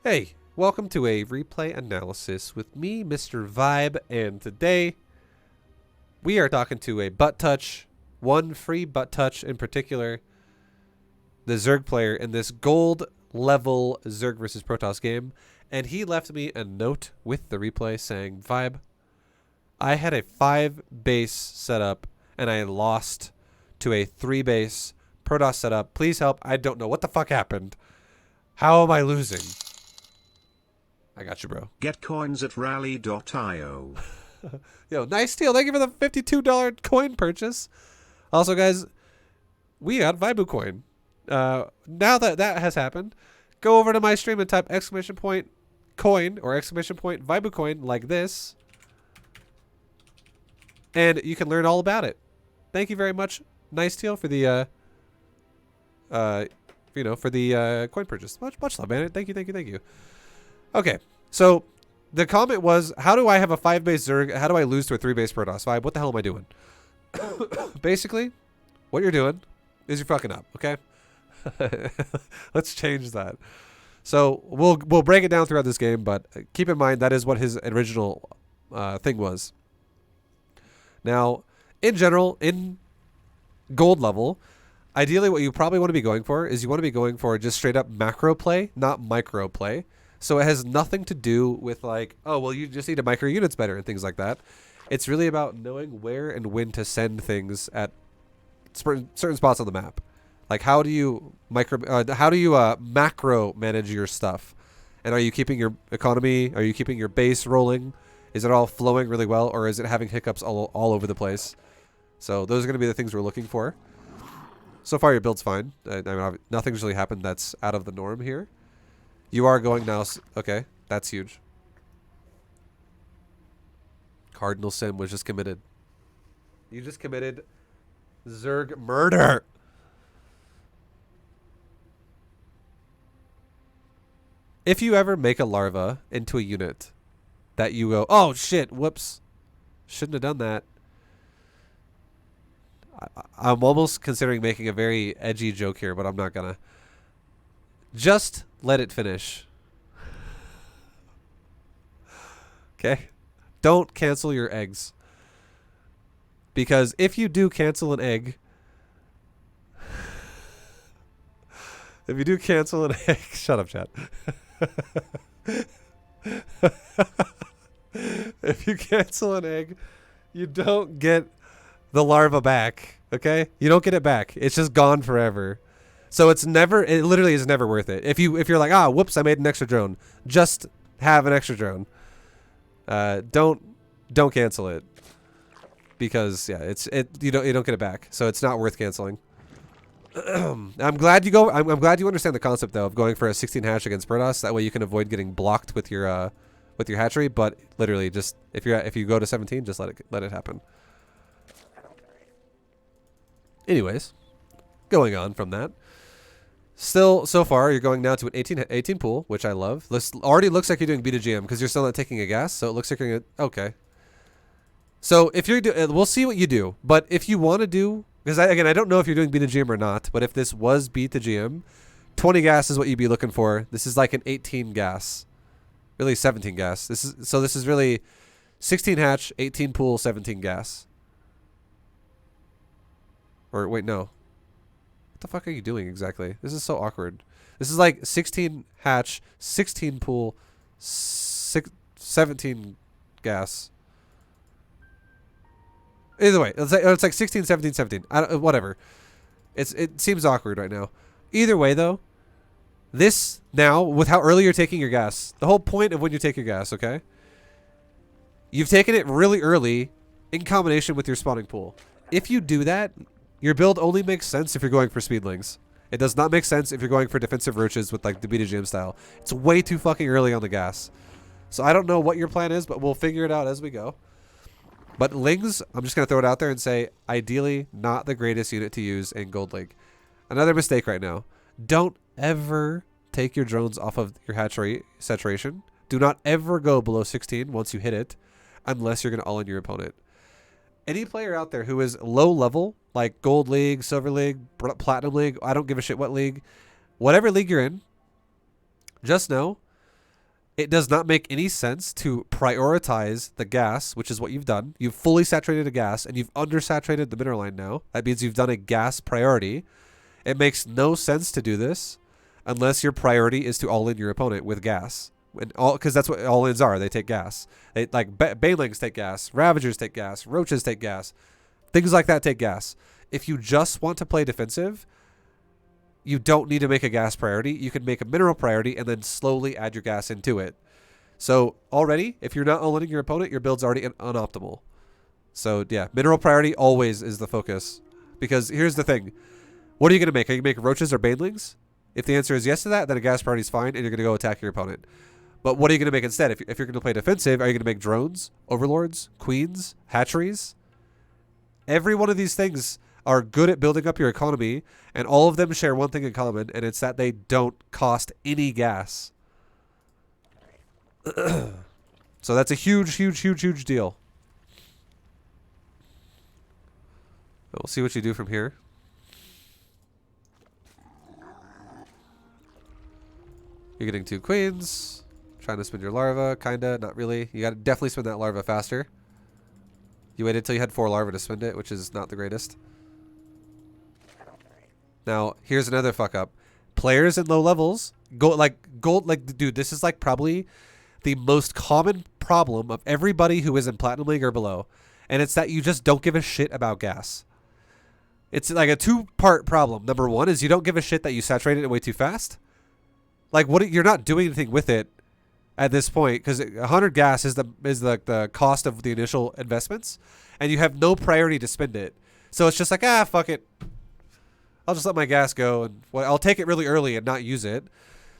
Hey, welcome to a replay analysis with me, Mr. Vibe, and today we are talking to a butt touch, one free butt touch in particular, the Zerg player in this gold level Zerg versus Protoss game, and he left me a note with the replay saying, Vibe, I had a 5 base setup and I lost to a 3 base Protoss setup. Please help. I don't know what the fuck happened. How am I losing? I got you, bro. Get coins at rally.io. Yo, nice deal. Thank you for the $52 coin purchase. Also, guys, we got Vibu coin. Now that that has happened, go over to my stream and type exclamation point coin or exclamation point Vibu coin like this, and you can learn all about it. Thank you very much, Nice deal, for the coin purchase. Much love, man. Thank you. Okay, so the comment was, how do I have a 5 base Zerg? How do I lose to a 3 base Protoss? Vibe, what the hell am I doing? Basically, what you're doing is you're fucking up, okay? Let's change that. So we'll break it down throughout this game, but keep in mind that is what his original thing was. Now, in general, in gold level, ideally what you probably want to be going for is you want to be going for just straight up macro play, not micro play. So it has nothing to do with like, oh, well, you just need to micro units better and things like that. It's really about knowing where and when to send things at certain spots on the map. Like, how do you macro manage your stuff? And are you keeping your economy? Are you keeping your base rolling? Is it all flowing really well, or is it having hiccups all over the place? So those are going to be the things we're looking for. So far, your build's fine. I mean, nothing's really happened that's out of the norm here. You are going now. Okay, that's huge. Cardinal sin was just committed. You just committed Zerg murder. If you ever make a larva into a unit that you go, oh shit, whoops, shouldn't have done that. I'm almost considering making a very edgy joke here, but I'm not gonna. Just let it finish. Okay? Don't cancel your eggs. Because if you do cancel an egg, shut up, chat. If you cancel an egg, you don't get the larva back, okay? You don't get it back. It's just gone forever. So it literally is never worth it. If you're like, whoops, I made an extra drone. Just have an extra drone. Don't cancel it. Because yeah, you don't get it back. So it's not worth canceling. I'm glad you understand the concept though of going for a 16 hatch against Protoss. That way you can avoid getting blocked with your hatchery, but literally just if you go to 17, just let it happen. Anyways, going on from that. Still, so far, you're going now to an 18 pool, which I love. This already looks like you're doing beta GM because you're still not taking a gas, so it looks like you're going to... Okay. So, if you're... we'll see what you do, but if you want to do... Because, I don't know if you're doing beta GM or not, but if this was beta GM, 20 gas is what you'd be looking for. This is like an 18 gas. Really, 17 gas. This is really 16 hatch, 18 pool, 17 gas. Or, wait, no. What the fuck are you doing exactly? This is so awkward. This is like 16 hatch, 16 pool, 17 gas. Either way, it's like 16, 17, 17. Whatever. It seems awkward right now. Either way, though, this now, with how early you're taking your gas, the whole point of when you take your gas, okay? You've taken it really early in combination with your spawning pool. If you do that, your build only makes sense if you're going for speedlings. It does not make sense if you're going for defensive roaches with like the beta GM style. It's way too fucking early on the gas. So I don't know what your plan is, but we'll figure it out as we go. But Lings, I'm just going to throw it out there and say, ideally, not the greatest unit to use in Gold League. Another mistake right now. Don't ever take your drones off of your hatchery saturation. Do not ever go below 16 once you hit it, unless you're going to all-in your opponent. Any player out there who is low level, like Gold League, Silver League, Platinum League, I don't give a shit what league, whatever league you're in, just know it does not make any sense to prioritize the gas, which is what you've done. You've fully saturated a gas and you've undersaturated the mineral line now. That means you've done a gas priority. It makes no sense to do this unless your priority is to all-in your opponent with gas. Because that's what all-ins are. They take gas. They, like banelings take gas. Ravagers take gas. Roaches take gas. Things like that take gas. If you just want to play defensive, you don't need to make a gas priority. You can make a mineral priority and then slowly add your gas into it. So already, if you're not all-inning your opponent, your build's already unoptimal. So yeah, mineral priority always is the focus. Because here's the thing. What are you going to make? Are you going to make roaches or banelings? If the answer is yes to that, then a gas priority is fine and you're going to go attack your opponent. But what are you going to make instead? If you're going to play defensive, are you going to make drones, overlords, queens, hatcheries? Every one of these things are good at building up your economy, and all of them share one thing in common, and it's that they don't cost any gas. So that's a huge, huge, huge, huge deal. We'll see what you do from here. You're getting 2 queens. Trying to spin your larva, kinda, not really. You gotta definitely spin that larva faster. You waited till you had 4 larvae to spin it, which is not the greatest. Now, here's another fuck up. Players in low levels dude, this is like probably the most common problem of everybody who is in Platinum League or below. And it's that you just don't give a shit about gas. It's like a 2-part problem. Number 1 is you don't give a shit that you saturated it way too fast. Like you're not doing anything with it at this point because 100 gas is the cost of the initial investments, and you have no priority to spend it. So it's just like, fuck it. I'll just let my gas go, and I'll take it really early and not use it.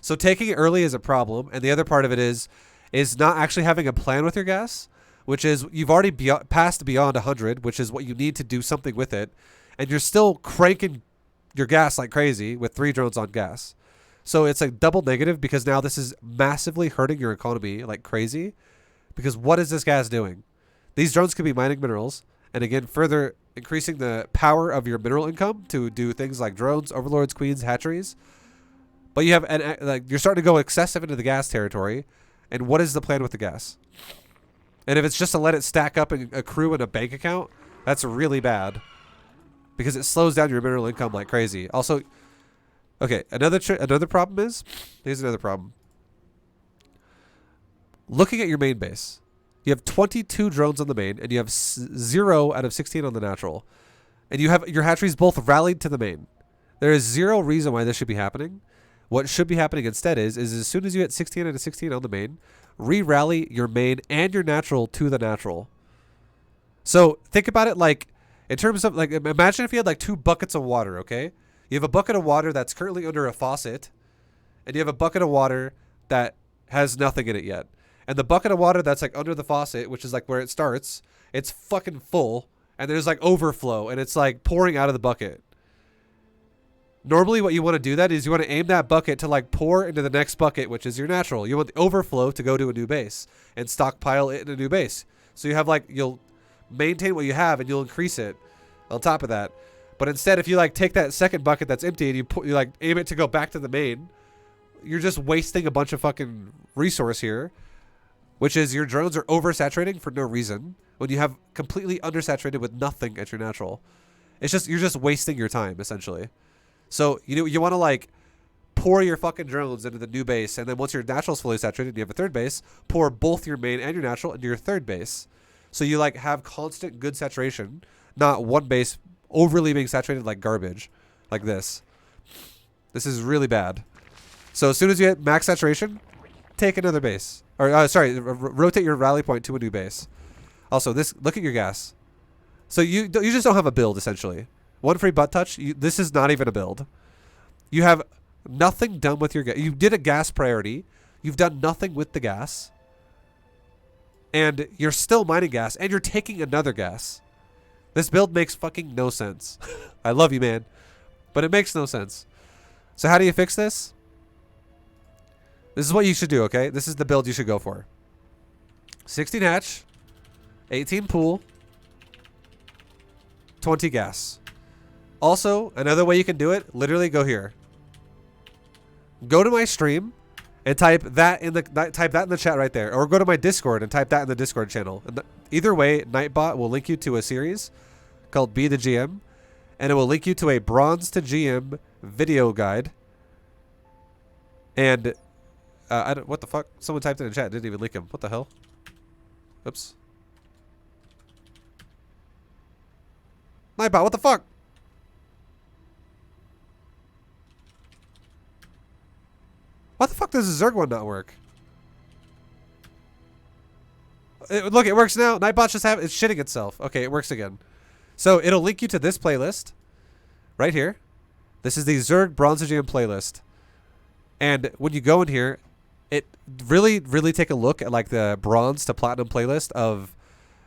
So taking it early is a problem, and the other part of it is not actually having a plan with your gas, which is you've already passed beyond 100, which is what you need to do something with it, and you're still cranking your gas like crazy with 3 drones on gas. So it's like double negative because now this is massively hurting your economy like crazy, because what is this gas doing? These drones could be mining minerals, and again, further increasing the power of your mineral income to do things like drones, overlords, queens, hatcheries. But you have you're starting to go excessive into the gas territory. And what is the plan with the gas? And if it's just to let it stack up and accrue in a bank account, that's really bad, because it slows down your mineral income like crazy. Also, okay, another problem is, here's another problem. Looking at your main base. You have 22 drones on the main, and you have 0 out of 16 on the natural. And you have your hatcheries both rallied to the main. There is 0 reason why this should be happening. What should be happening instead is as soon as you hit 16 out of 16 on the main, re-rally your main and your natural to the natural. So think about it like, in terms of, like, imagine if you had like 2 buckets of water, okay? You have a bucket of water that's currently under a faucet, and you have a bucket of water that has nothing in it yet. And the bucket of water that's like under the faucet, which is like where it starts, it's fucking full, and there's like overflow, and it's like pouring out of the bucket. Normally what you want to do that is you want to aim that bucket to like pour into the next bucket, which is your natural. You want the overflow to go to a new base and stockpile it in a new base. So you have like, you'll maintain what you have and you'll increase it on top of that. But instead, if you like take that second bucket that's empty and you like aim it to go back to the main, you're just wasting a bunch of fucking resource here. Which is your drones are oversaturating for no reason when you have completely undersaturated with nothing at your natural. It's just, you're just wasting your time essentially. So you want to like pour your fucking drones into the new base, and then once your natural's fully saturated and you have a third base, pour both your main and your natural into your third base. So you like have constant good saturation, not one base overly being saturated like garbage, like this. This is really bad. So as soon as you hit max saturation, take another base. Or rotate your rally point to a new base. Also, look at your gas. So you just don't have a build essentially. One free butt touch. This is not even a build. You have nothing done with your gas. You did a gas priority. You've done nothing with the gas, and you're still mining gas, and you're taking another gas. This build makes fucking no sense. I love you, man, but it makes no sense. So how do you fix this? This is what you should do, okay? This is the build you should go for. 16 hatch, 18 pool, 20 gas. Also, another way you can do it, literally go here. Go to my stream and type that in the chat right there, or go to my Discord and type that in the Discord channel. And either way, Nightbot will link you to a series called Be the GM, and it will link you to a Bronze to GM video guide. And what the fuck? Someone typed in the chat, didn't even link him. What the hell? Oops. Nightbot, what the fuck? Why the fuck does the Zerg one not work? Look, it works now. Nightbot's just it's shitting itself. Okay, it works again. So it'll link you to this playlist right here. This is the Zerg Bronze to GM playlist. And when you go in here, it really take a look at like the Bronze to Platinum playlist of...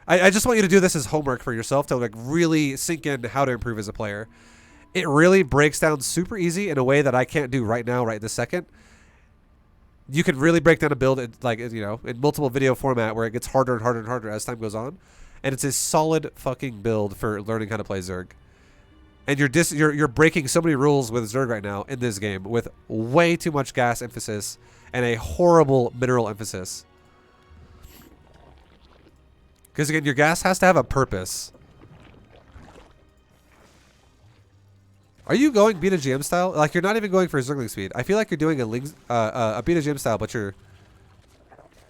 I just want you to do this as homework for yourself to like really sink in how to improve as a player. It really breaks down super easy in a way that I can't do right now, right this second. You can really break down a build in, like, you know, in multiple video format where it gets harder and harder and harder as time goes on. And it's a solid fucking build for learning how to play Zerg. And you're breaking so many rules with Zerg right now in this game with way too much gas emphasis and a horrible mineral emphasis. Because again, your gas has to have a purpose. Are you going beta GM style? Like, you're not even going for Zergling speed. I feel like you're doing a beta GM style, but you're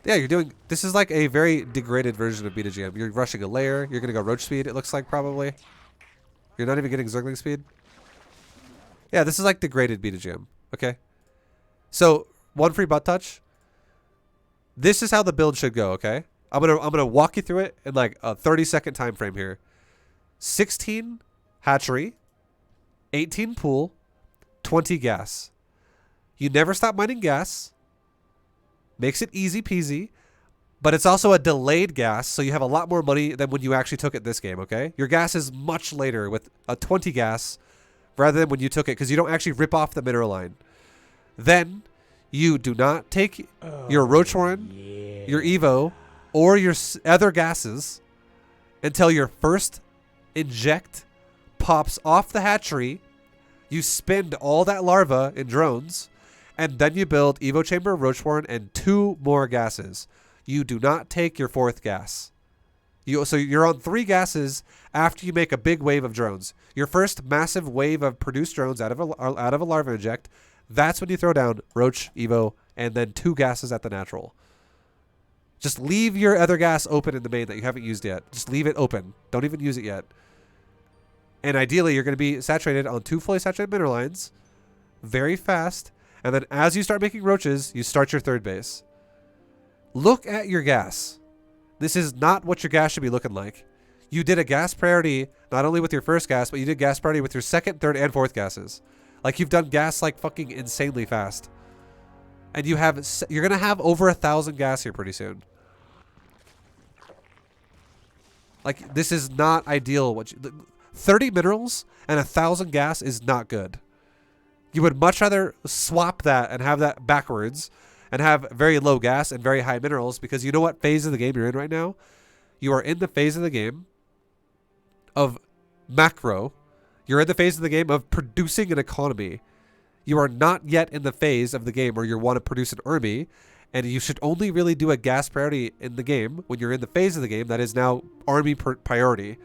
doing... This is like a very degraded version of beta GM. You're rushing a layer. You're going to go roach speed, it looks like, probably. You're not even getting Zergling speed. Yeah, this is like degraded beta GM. Okay. So, one free butt touch. This is how the build should go, okay? I'm gonna walk you through it in like a 30-second time frame here. 16 hatchery, 18 pool, 20 gas. You never stop mining gas. Makes it easy peasy. But it's also a delayed gas, so you have a lot more money than when you actually took it this game, okay? Your gas is much later with a 20 gas rather than when you took it, because you don't actually rip off the mineral line. Then you do not take your Roach Warren, your Evo, or your other gases until your first inject pops off the hatchery. You spend all that larva in drones, and then you build Evo Chamber, Roach Warren, and 2 more gases. You do not take your 4th gas. So you're on 3 gases after you make a big wave of drones. Your first massive wave of produced drones out of a larva inject, that's when you throw down Roach, Evo, and then 2 gases at the natural. Just leave your other gas open in the main that you haven't used yet. Just leave it open. Don't even use it yet. And ideally, you're going to be saturated on 2 fully saturated mineral lines very fast. And then as you start making roaches, you start your 3rd base. Look at your gas. This is not what your gas should be looking like. You did a gas priority not only with your first gas, but you did gas priority with your 2nd, 3rd, and 4th gases. Like, you've done gas like fucking insanely fast. And you're going to have over 1,000 gas here pretty soon. Like, this is not ideal. 30 minerals and 1,000 gas is not good. You would much rather swap that and have that backwards and have very low gas and very high minerals, because you know what phase of the game you're in right now? You are in the phase of the game of macro. You're in the phase of the game of producing an economy. You are not yet in the phase of the game where you want to produce an army, and you should only really do a gas priority in the game when you're in the phase of the game that is now army priority.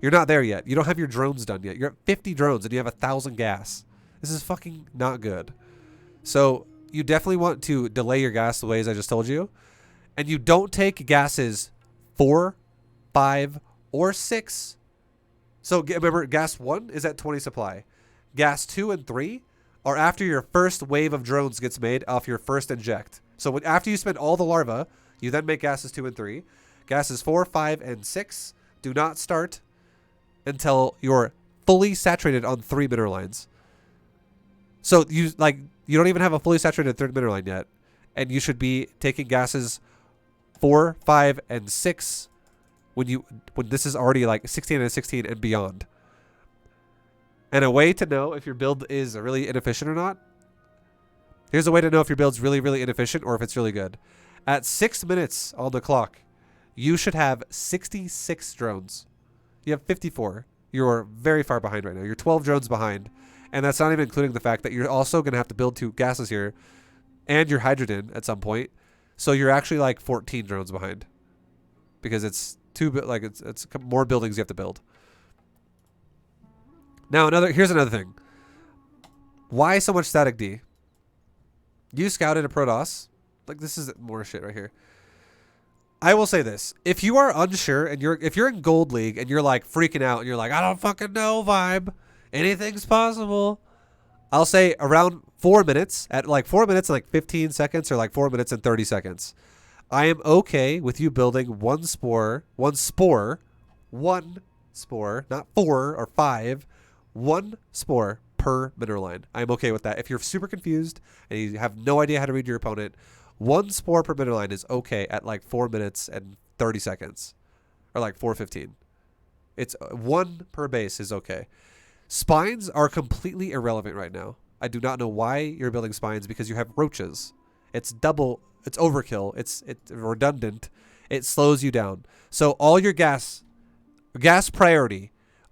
You're not there yet. You don't have your drones done yet. You're at 50 drones and you have 1,000 gas. This is fucking not good. So you definitely want to delay your gas the ways I just told you. And you don't take gases 4, 5, or 6. So remember, gas 1 is at 20 supply. Gas 2 and 3 are after your first wave of drones gets made off your first inject. So after you spend all the larva, you then make gases 2 and 3. Gases 4, 5, and 6 do not start until you're fully saturated on 3 mineral lines. So you don't even have a fully saturated 3rd mineral line yet, and you should be taking gases 4, 5, and 6 when this is already like 16 and 16 and beyond. And a way to know if your build is really inefficient or not. Here's a way to know if your build's really, really inefficient or if it's really good. At 6 minutes on the clock, you should have 66 drones. You have 54. You're very far behind right now. You're 12 drones behind. And that's not even including the fact that you're also going to have to build 2 gases here and your hydrogen at some point. So you're actually like 14 drones behind because it's it's more buildings you have to build. Now here's another thing. Why so much static D? You scouted a Protoss. Like, this is more shit right here. I will say this. If you are unsure and if you're in Gold League and you're like freaking out and you're like, I don't fucking know, vibe. Anything's possible. I'll say around 4 minutes, at like 4 minutes and like 15 seconds or like 4 minutes and 30 seconds. I am okay with you building one spore, not 4 or 5, one spore per mineral line. I'm okay with that. If you're super confused and you have no idea how to read your opponent, one spore per mineral line is okay at like 4 minutes and 30 seconds or like 4:15. It's one per base is okay. Spines are completely irrelevant right now. I do not know why you're building spines because you have roaches. It's overkill. It's redundant. It slows you down. So all your gas priority,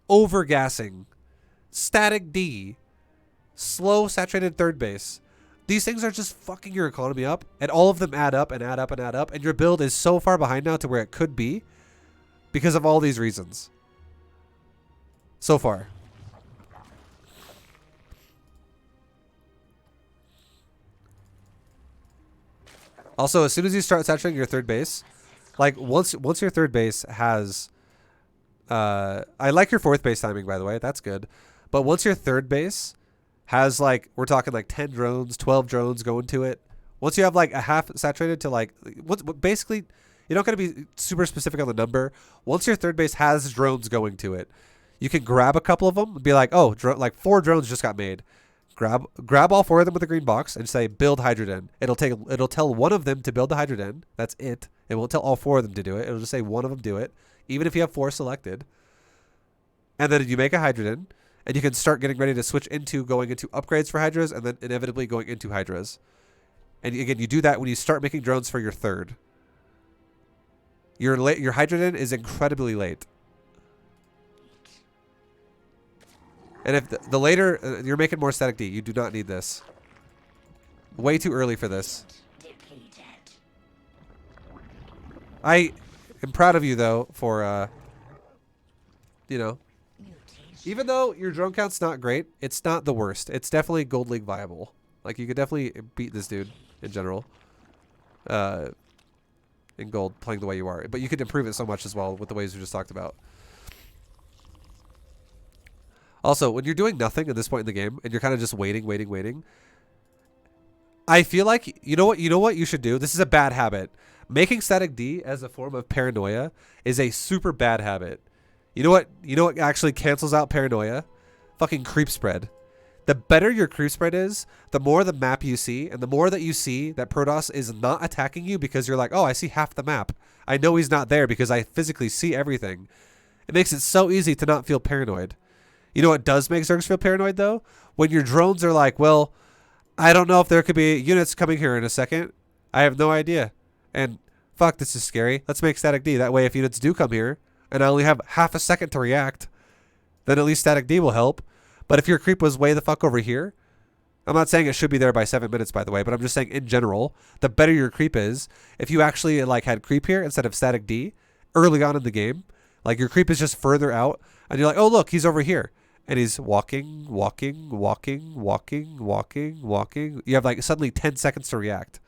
over gassing, static D, slow saturated third base. These things are just fucking your economy up, and all of them add up and add up and add up, and your build is so far behind now to where it could be because of all these reasons. So far. Also, as soon as you start saturating your third base, like once your third base has, I like your fourth base timing, by the way, that's good. But once your third base has like, we're talking like 10 drones, 12 drones going to it. Once you have like a half saturated to like, basically, you're not going to be super specific on the number. Once your third base has drones going to it, you can grab a couple of them and be like, oh, like 4 drones just got made. Grab all 4 of them with a green box and say build hydrogen. It'll tell one of them to build the hydrogen. That's it. It won't tell all 4 of them to do it. It'll just say one of them do it, even if you have 4 selected. And then you make a hydrogen, and you can start getting ready to switch into going into upgrades for hydras, and then inevitably going into hydras. And again, you do that when you start making drones for your third. Your hydrogen is incredibly late. And if the later you're making more static D, you do not need this. Way too early for this. I am proud of you though for you know, even though your drone count's not great, it's not the worst. It's definitely Gold League viable. Like you could definitely beat this dude in general. In gold playing the way you are, but you could improve it so much as well with the ways we just talked about. Also, when you're doing nothing at this point in the game and you're kind of just waiting, I feel like you know what you should do? This is a bad habit. Making static D as a form of paranoia is a super bad habit. You know what actually cancels out paranoia? Fucking creep spread. The better your creep spread is, the more the map you see, and the more that you see that Protoss is not attacking you because you're like, oh, I see half the map. I know he's not there because I physically see everything. It makes it so easy to not feel paranoid. You know what does make Zergs feel paranoid, though? When your drones are like, well, I don't know if there could be units coming here in a second. I have no idea. And, fuck, this is scary. Let's make static D. That way, if units do come here, and I only have half a second to react, then at least static D will help. But if your creep was way the fuck over here, I'm not saying it should be there by 7 minutes, by the way, but I'm just saying in general, the better your creep is, if you actually like had creep here instead of static D early on in the game, like your creep is just further out, and you're like, oh, look, he's over here. And he's walking. You have like suddenly 10 seconds to react.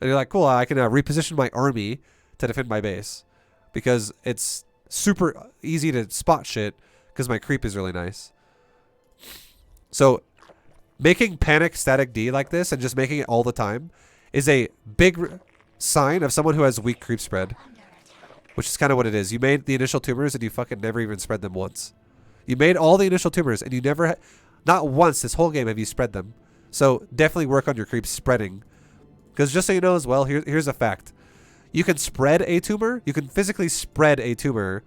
And you're like, cool, I can reposition my army to defend my base. Because it's super easy to spot shit because my creep is really nice. So making panic static D like this and just making it all the time is a big sign of someone who has weak creep spread. Which is kind of what it is. You made the initial tumors and you fucking never even spread them once. You made all the initial tumors and you never, not once this whole game have you spread them. So definitely work on your creep spreading. Because just so you know as well, here's a fact. You can spread a tumor, you can physically spread a tumor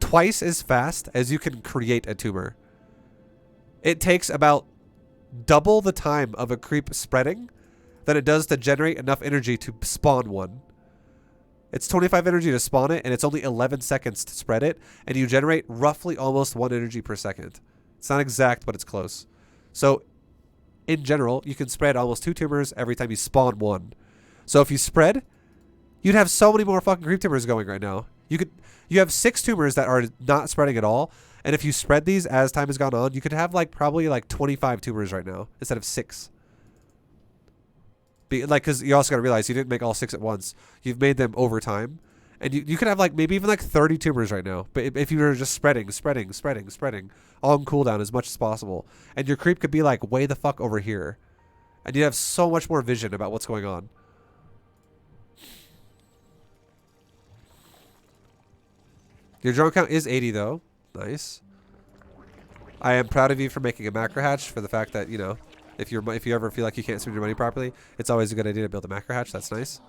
twice as fast as you can create a tumor. It takes about double the time of a creep spreading than it does to generate enough energy to spawn one. It's 25 energy to spawn it, and it's only 11 seconds to spread it, and you generate roughly almost 1 energy per second. It's not exact, but it's close. So in general, you can spread almost 2 tumors every time you spawn 1. So if you spread, you'd have so many more fucking creep tumors going right now. You have 6 tumors that are not spreading at all, and if you spread these as time has gone on, you could have like probably like 25 tumors right now instead of 6. Because you also got to realize you didn't make all 6 at once. You've made them over time. And you could have like maybe even like 30 tumors right now. But if you were just spreading on cooldown as much as possible. And your creep could be like way the fuck over here. And you'd have so much more vision about what's going on. Your drone count is 80 though. Nice. I am proud of you for making a macro hatch, for the fact that, you know, if you ever feel like you can't spend your money properly, it's always a good idea to build a macro hatch. That's nice.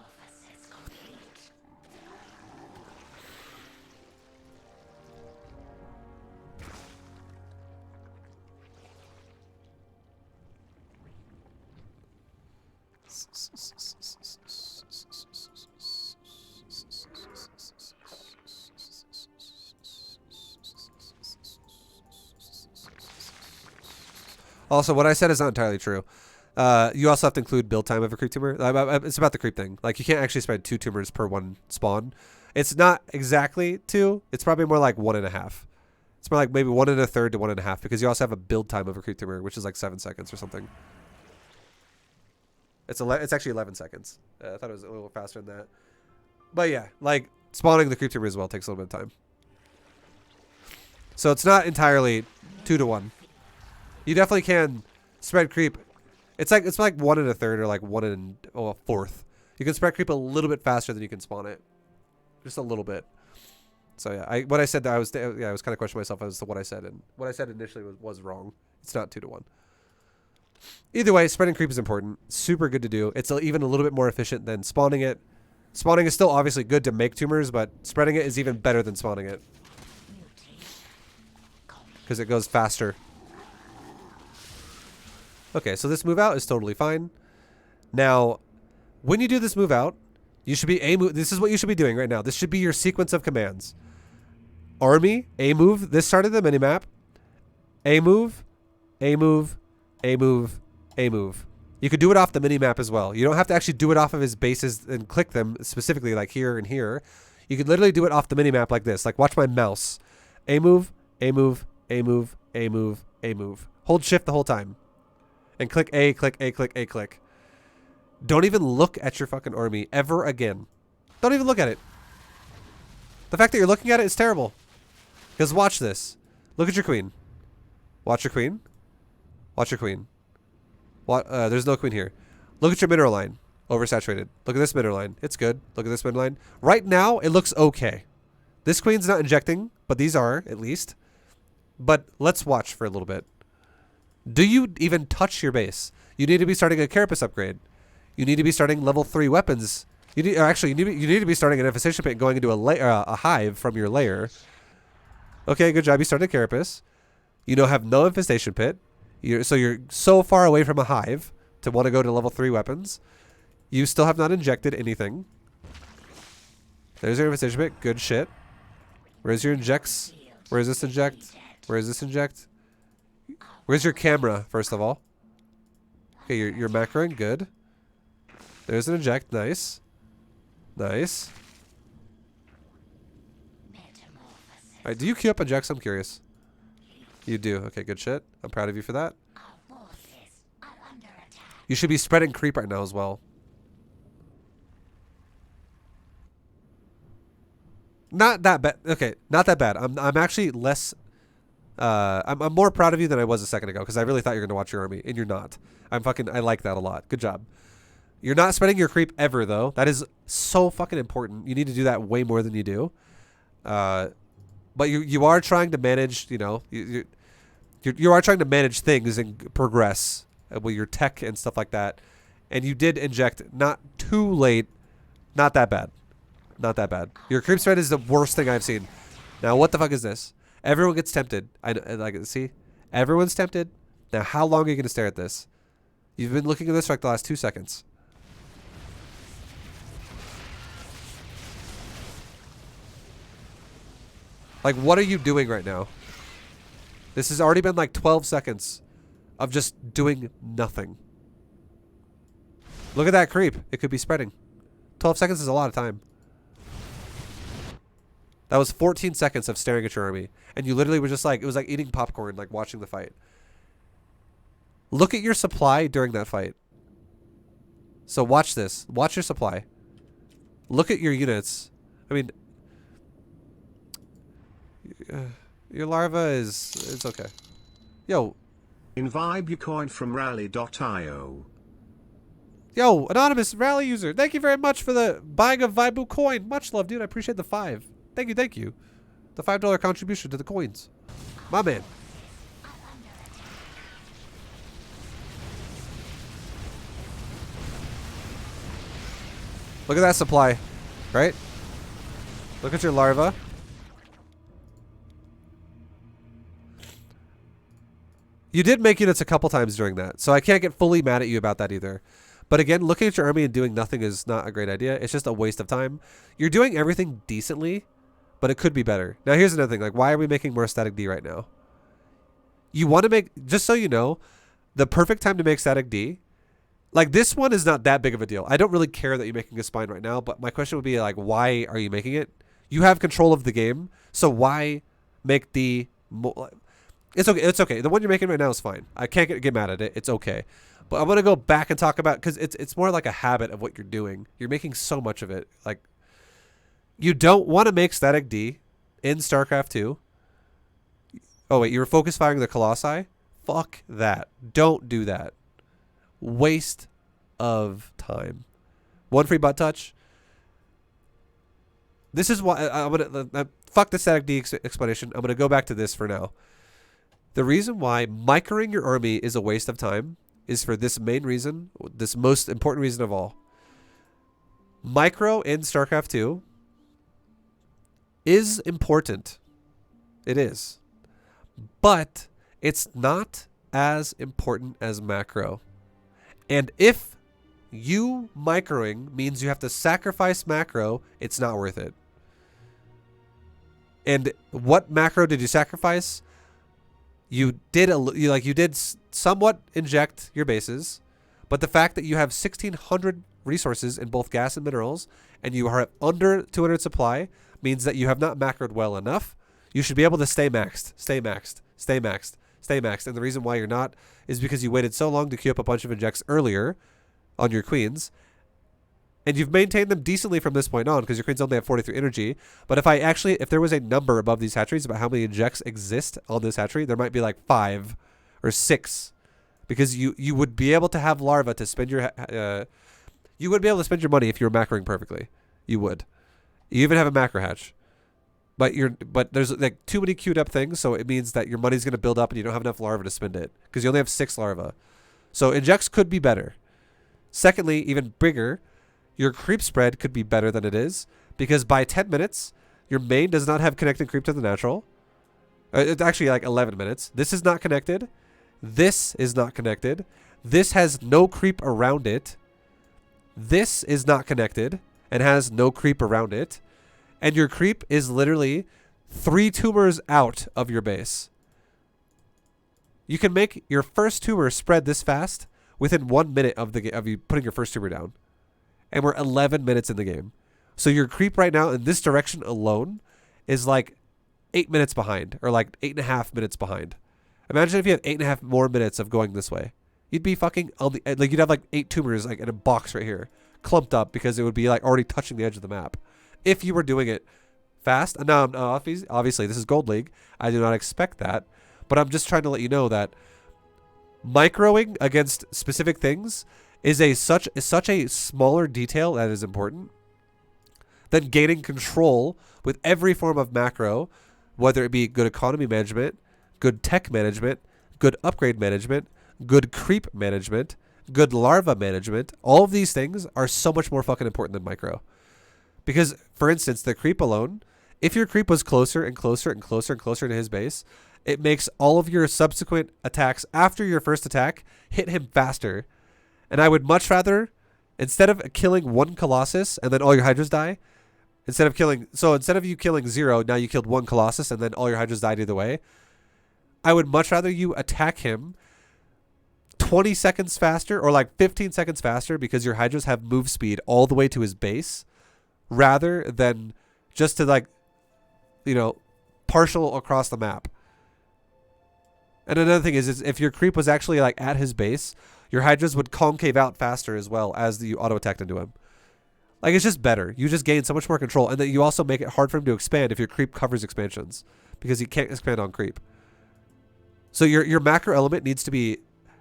Also, what I said is not entirely true. You also have to include build time of a creep tumor. It's about the creep thing. Like, you can't actually spread 2 tumors per 1 spawn. It's not exactly 2. It's probably more like 1.5. It's more like maybe 1 1/3 to 1.5, because you also have a build time of a creep tumor, which is like 7 seconds or something. It's actually 11 seconds. I thought it was a little faster than that. But yeah, like spawning the creep tumor as well takes a little bit of time. So it's not entirely 2 to 1. You definitely can spread creep. It's like 1 1/3 or like 1 1/4. You can spread creep a little bit faster than you can spawn it, just a little bit. So yeah, what I said, I was kind of questioning myself as to what I said, and what I said initially was wrong. It's not 2 to 1. Either way, spreading creep is important. Super good to do. It's even a little bit more efficient than spawning it. Spawning is still obviously good to make tumors, but spreading it is even better than spawning it, because it goes faster. Okay, so this move out is totally fine. Now, when you do this move out, you should be this is what you should be doing right now. This should be your sequence of commands. Army, A move. This started the minimap. A move, A move, A move, A move. You could do it off the minimap as well. You don't have to actually do it off of his bases and click them specifically like here and here. You could literally do it off the minimap like this. Like, watch my mouse. A move, A move, A move, A move, A move. Hold shift the whole time. And click A, click A, click A, click. Don't even look at your fucking army ever again. Don't even look at it. The fact that you're looking at it is terrible. Because watch this. Look at your queen. Watch your queen. Watch your queen. There's no queen here. Look at your mineral line. Oversaturated. Look at this mineral line. It's good. Look at this mineral line. Right now, it looks okay. This queen's not injecting, but these are, at least. But let's watch for a little bit. Do you even touch your base? You need to be starting a carapace upgrade. You need to be starting level 3 weapons. You need to be starting an infestation pit and going into a hive from your lair. Okay, good job. You started a carapace. You now have no infestation pit. So you're so far away from a hive to want to go to level 3 weapons. You still have not injected anything. There's your infestation pit. Good shit. Where's your injects? Where is this inject? Where is this inject? Where's your camera, first of all? Okay, you're macroing. Good. There's an inject. Nice. Nice. Alright, do you queue up injects? I'm curious. You do. Okay, good shit. I'm proud of you for that. You should be spreading creep right now as well. Not that bad. Okay, not that bad. I'm actually less... I'm more proud of you than I was a second ago, because I really thought you were going to watch your army, and you're not. I like that a lot. Good job. You're not spreading your creep ever, though. That is so fucking important. You need to do that way more than you do. But you are trying to manage, you know, you are trying to manage things and progress with your tech and stuff like that. And you did inject not too late. Not that bad. Not that bad. Your creep spread is the worst thing I've seen. Now, what the fuck is this? Everyone gets tempted. See? Everyone's tempted. Now, how long are you going to stare at this? You've been looking at this for like the last 2 seconds. Like, what are you doing right now? This has already been like 12 seconds of just doing nothing. Look at that creep. It could be spreading. 12 seconds is a lot of time. That was 14 seconds of staring at your army. And you literally were just like, it was like eating popcorn, like watching the fight. Look at your supply during that fight. So watch this. Watch your supply. Look at your units. I mean, your larva it's okay. Yo. Invibe your coin from rally.io. Yo, anonymous rally user. Thank you very much for the buying of Vibu coin. Much love, dude. I appreciate the 5. Thank you, thank you. The $5 contribution to the coins. My man. Look at that supply, right? Look at your larva. You did make units a couple times during that, so I can't get fully mad at you about that either. But again, looking at your army and doing nothing is not a great idea. It's just a waste of time. You're doing everything decently, but it could be better. Now, here's another thing. Like, why are we making more static D right now? You want to make, just so you know, the perfect time to make static D, like, this one is not that big of a deal. I don't really care that you're making a spine right now, but my question would be, like, why are you making it? You have control of the game, so why make the... It's okay. It's okay. The one you're making right now is fine. I can't get mad at it. It's okay. But I'm going to go back and talk about, because it's more like a habit of what you're doing. You're making so much of it. Like, you don't want to make static D in StarCraft 2. Oh, wait. You're focus firing the Colossi? Fuck that. Don't do that. Waste of time. One free butt touch. This is why I'm going to... fuck the static D explanation. I'm going to go back to this for now. The reason why microing your army is a waste of time is for this main reason, this most important reason of all. Micro in StarCraft 2 is important. It is. But it's not as important as macro. And if you microing means you have to sacrifice macro, it's not worth it. And what macro did you sacrifice? You did somewhat inject your bases, but the fact that you have 1,600 resources in both gas and minerals, and you are under 200 supply, means that you have not macroed well enough. You should be able to stay maxed, stay maxed, stay maxed, stay maxed. And the reason why you're not is because you waited so long to queue up a bunch of injects earlier on your queens. And you've maintained them decently from this point on because your queens only have 43 energy. But if there was a number above these hatcheries about how many injects exist on this hatchery, there might be like 5 or 6. Because you would be able to have larva to spend your... you would be able to spend your money if you were macroing perfectly. You would. You even have a macro hatch. But there's like too many queued up things, so it means that your money's going to build up and you don't have enough larva to spend it. Because you only have 6 larva. So injects could be better. Secondly, even bigger... your creep spread could be better than it is because by 10 minutes, your main does not have connected creep to the natural. It's actually like 11 minutes. This is not connected. This is not connected. This has no creep around it. This is not connected and has no creep around it. And your creep is literally 3 tumors out of your base. You can make your first tumor spread this fast within 1 minute of you putting your first tumor down. And we're 11 minutes in the game. So your creep right now in this direction alone is like 8 minutes behind. Or like 8.5 minutes behind. Imagine if you had 8.5 more minutes of going this way. You'd be fucking on the... like you'd have like 8 tumors like in a box right here. Clumped up because it would be like already touching the edge of the map. If you were doing it fast. No, obviously this is Gold League. I do not expect that. But I'm just trying to let you know that microing against specific things... is such a smaller detail that is important than gaining control with every form of macro, whether it be good economy management, good tech management, good upgrade management, good creep management, good larva management. All of these things are so much more fucking important than micro. Because, for instance, the creep alone, if your creep was closer and closer and closer and closer to his base, it makes all of your subsequent attacks after your first attack hit him faster. And I would much rather, instead of killing 1 Colossus and then all your Hydras die, instead of you killing 0, now you killed 1 Colossus and then all your Hydras died either way, I would much rather you attack him 20 seconds faster or like 15 seconds faster because your Hydras have move speed all the way to his base rather than just to like, you know, partial across the map. And another thing is if your creep was actually like at his base, your Hydras would concave out faster as well as you auto-attacked into him. Like, it's just better. You just gain so much more control. And then you also make it hard for him to expand if your creep covers expansions. Because he can't expand on creep. So your macro element needs to be,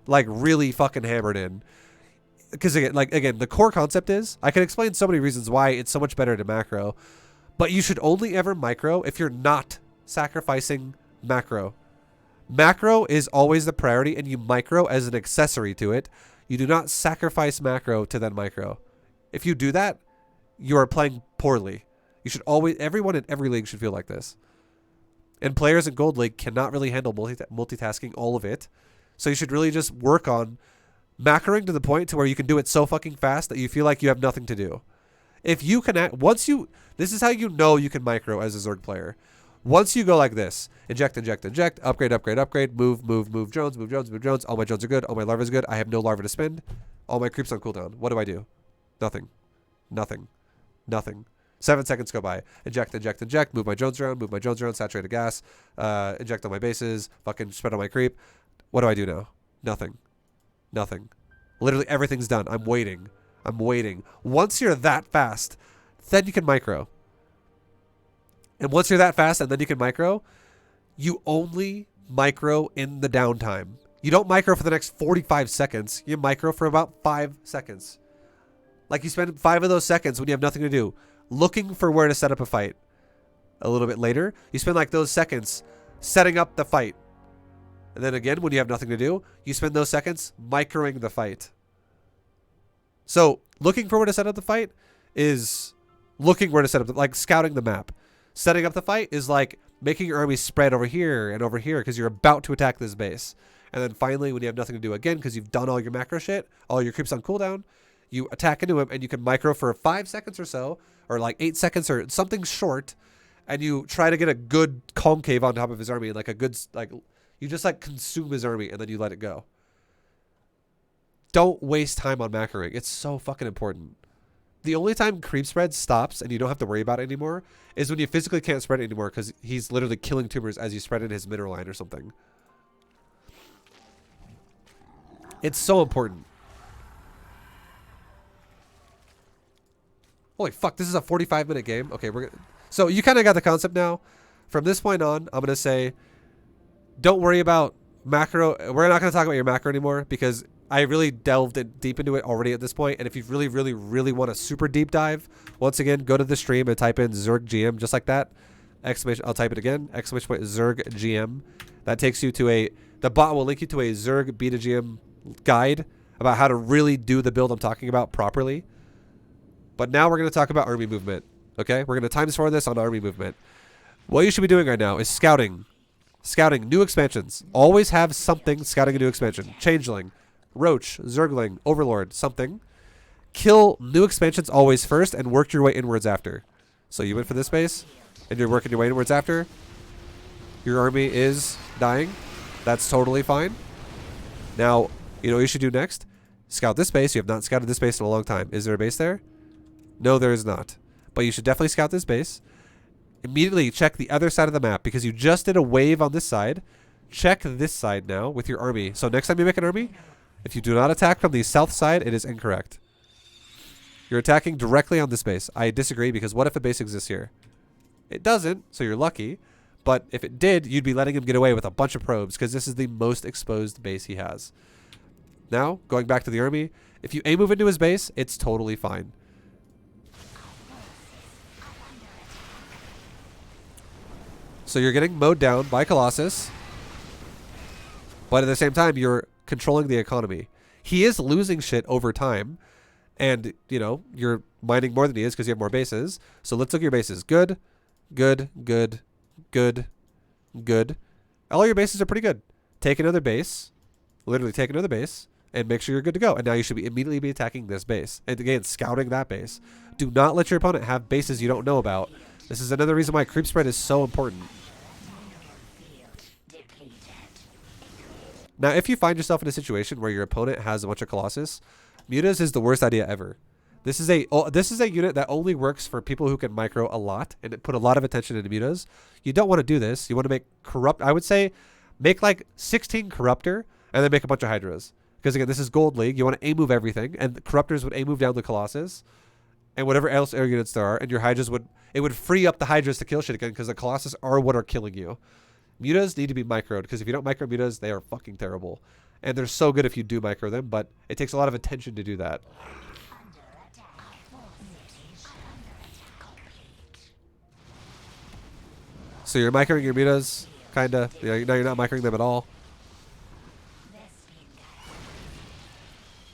like, really fucking hammered in. Because, again, the core concept is, I can explain so many reasons why it's so much better to macro. But you should only ever micro if you're not sacrificing macro. Macro is always the priority, and you micro as an accessory to it. You do not sacrifice macro to then micro. If you do that, you are playing poorly. You should always, everyone in every league should feel like this. And players in Gold League cannot really handle multitasking all of it. So you should really just work on macroing to the point to where you can do it so fucking fast that you feel like you have nothing to do. If you can, this is how you know you can micro as a Zerg player. Once you go like this, inject, inject, inject, upgrade, upgrade, upgrade, move, move, move drones, move drones, move drones. All my drones are good. All my larvae is good. I have no larvae to spend. All my creeps on cooldown. What do I do? Nothing. Nothing. Nothing. 7 seconds go by. Inject, inject, inject. Move my drones around. Move my drones around. Saturated gas. Inject on my bases. Fucking spread on my creep. What do I do now? Nothing. Nothing. Literally everything's done. I'm waiting. I'm waiting. Once you're that fast, then you can micro. And once you're that fast and then you can micro, you only micro in the downtime. You don't micro for the next 45 seconds. You micro for about 5 seconds. Like, you spend 5 of those seconds when you have nothing to do, looking for where to set up a fight. A little bit later, you spend like those seconds setting up the fight. And then again, when you have nothing to do, you spend those seconds microing the fight. So, looking for where to set up the fight is looking where to set up, like scouting the map. Setting up the fight is like making your army spread over here because you're about to attack this base. And then finally, when you have nothing to do again because you've done all your macro shit, all your creeps on cooldown, you attack into him and you can micro for 5 seconds or so, or like 8 seconds or something short, and you try to get a good concave on top of his army, like a good, like, you just like consume his army and then you let it go. Don't waste time on macroing. It's so fucking important. The only time creep spread stops and you don't have to worry about it anymore is when you physically can't spread it anymore because he's literally killing tumors as you spread in his mineral line or something. It's so important. Holy fuck, this is a 45-minute game. Okay, so you kind of got the concept now. From this point on, I'm going to say, don't worry about macro. We're not going to talk about your macro anymore because I really delved deep into it already at this point. And if you really, really, really want a super deep dive, once again, go to the stream and type in Zerg GM just like that. Exclamation, I'll type it again. Exclamation point Zerg GM. That takes you to the bot will link you to a Zerg Beta GM guide about how to really do the build I'm talking about properly. But now we're going to talk about army movement. Okay? We're going to time for this on army movement. What you should be doing right now is scouting. Scouting new expansions. Always have something scouting a new expansion. Changeling, Roach, Zergling, Overlord, something. Kill new expansions always first and work your way inwards after. So you went for this base and you're working your way inwards after. Your army is dying. That's totally fine. Now, you know what you should do next? Scout this base. You have not scouted this base in a long time. Is there a base there? No, there is not. But you should definitely scout this base. Immediately check the other side of the map because you just did a wave on this side. Check this side now with your army. So next time you make an army, if you do not attack from the south side, it is incorrect. You're attacking directly on this base. I disagree because what if a base exists here? It doesn't, so you're lucky. But if it did, you'd be letting him get away with a bunch of probes because this is the most exposed base he has. Now, going back to the army, if you A-move into his base, it's totally fine. So you're getting mowed down by Colossus, but at the same time, you're controlling the economy. He is losing shit over time, and, you know, you're mining more than he is because you have more bases. So let's look at your bases. Good, good, good, good, good. All your bases are pretty good. Take another base, literally take another base, and make sure you're good to go. And now you should immediately be attacking this base. And again, scouting that base. Do not let your opponent have bases you don't know about. This is another reason why creep spread is so important. Now, if you find yourself in a situation where your opponent has a bunch of Colossus, Mutas is the worst idea ever. This is a unit that only works for people who can micro a lot and put a lot of attention into Mutas. You don't want to do this. You want to make Corrupt. I would say make like 16 Corruptor and then make a bunch of Hydras. Because again, this is Gold League. You want to A-move everything. And the Corruptors would A-move down the Colossus. And whatever else air units there are. And your Hydras would free up the Hydras to kill shit again. Because the Colossus are what are killing you. Mutas need to be microed. Because if you don't micro Mutas, they are fucking terrible. And they're so good if you do micro them. But it takes a lot of attention to do that. So you're microing your Mutas, kinda. Now you're not microing them at all.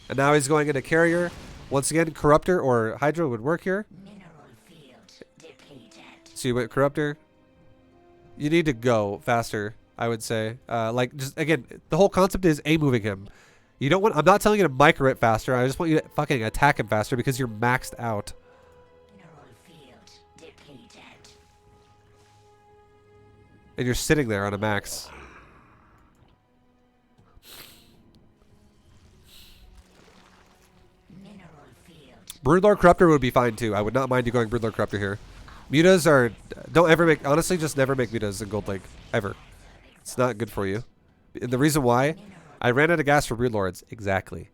And now he's going into Carrier. Once again, Corruptor or Hydra would work here. So you went Corruptor. You need to go faster, I would say. Like, just again, the whole concept is A-moving him. You don't want. I'm not telling you to micro it faster. I just want you to fucking attack him faster because you're maxed out. And you're sitting there on a max. Broodlord Corruptor would be fine too. I would not mind you going Broodlord Corruptor here. Mutas are... Don't ever make... Honestly, just never make Mutas in Gold League. Ever. It's not good for you. And the reason why... I ran out of gas for Broodlords. Exactly.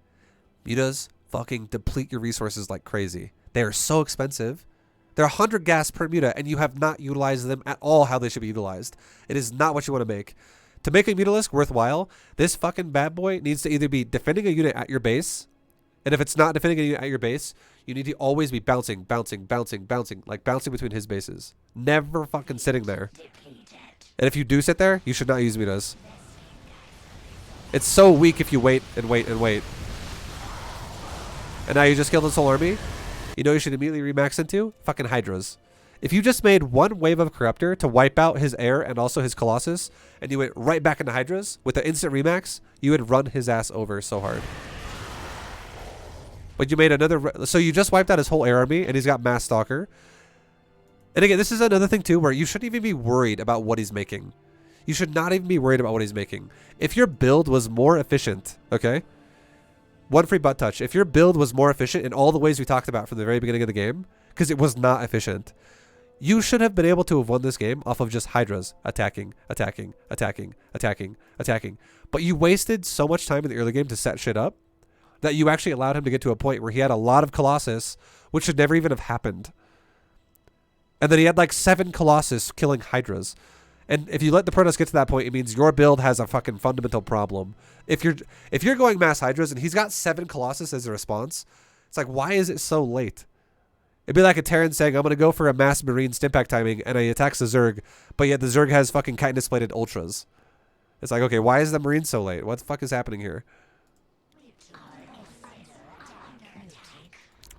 Mutas fucking deplete your resources like crazy. They are so expensive. They're 100 gas per Muta, and you have not utilized them at all how they should be utilized. It is not what you want to make. To make a Mutalisk worthwhile, this fucking bad boy needs to either be defending a unit at your base, and if it's not defending a unit at your base, you need to always be bouncing, like bouncing between his bases. Never fucking sitting there. And if you do sit there, you should not use Mutas. It's so weak if you wait and wait and wait. And now you just killed his whole army. You know you should immediately remax into? Fucking Hydras. If you just made one wave of Corruptor to wipe out his air and also his Colossus, and you went right back into Hydras with the instant remax, you would run his ass over so hard. But you made another... So you just wiped out his whole air army, and he's got Mass Stalker. And again, this is another thing too, where you shouldn't even be worried about what he's making. You should not even be worried about what he's making. If your build was more efficient, okay? One free butt touch. If your build was more efficient in all the ways we talked about from the very beginning of the game, because it was not efficient, you should have been able to have won this game off of just Hydras attacking. But you wasted so much time in the early game to set shit up that you actually allowed him to get to a point where he had a lot of Colossus, which should never even have happened. And then he had like 7 Colossus killing Hydras. And if you let the Protoss get to that point, it means your build has a fucking fundamental problem. If you're going mass Hydras and he's got 7 Colossus as a response, it's like, why is it so late? It'd be like a Terran saying, I'm going to go for a mass Marine Stimpack timing, and he attacks the Zerg, but yet the Zerg has fucking chitinous-plated Ultras. It's like, okay, why is the Marine so late? What the fuck is happening here?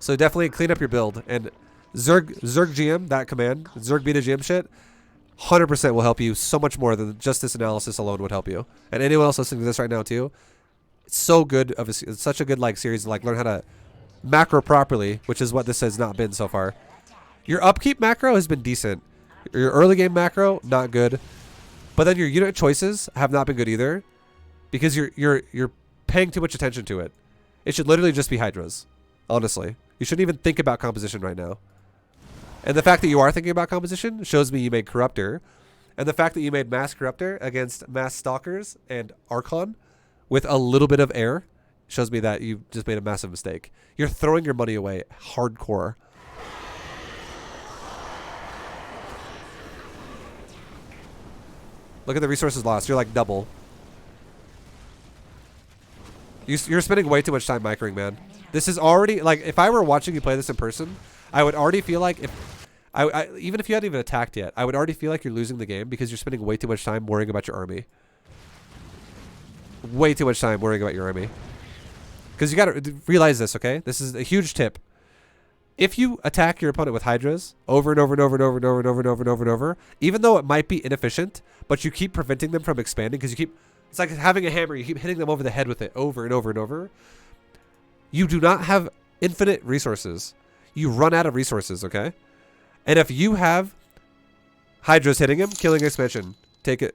So definitely clean up your build. And Zerg GM, that command, Zerg Beta GM shit, 100% will help you so much more than just this analysis alone would help you. And anyone else listening to this right now too, it's so good of it's such a good like series to like learn how to macro properly, which is what this has not been so far. Your upkeep macro has been decent. Your early game macro, not good. But then your unit choices have not been good either, because you're paying too much attention to it. It should literally just be Hydras, honestly. You shouldn't even think about composition right now. And the fact that you are thinking about composition shows me you made Corruptor. And the fact that you made Mass Corruptor against Mass Stalkers and Archon with a little bit of air shows me that you just made a massive mistake. You're throwing your money away hardcore. Look at the resources lost. You're like double. You're spending way too much time microing, man. This is already, like, if I were watching you play this in person, I would already feel like even if you hadn't even attacked yet, I would already feel like you're losing the game because you're spending way too much time worrying about your army. Way too much time worrying about your army. Because you gotta realize this, okay? This is a huge tip. If you attack your opponent with Hydras over and over and over and over and over and over and over and over and over, even though it might be inefficient, but you keep preventing them from expanding because you keep, it's like having a hammer, you keep hitting them over the head with it over and over and over. You do not have infinite resources. You run out of resources, okay? And if you have Hydras hitting him, killing expansion, take it.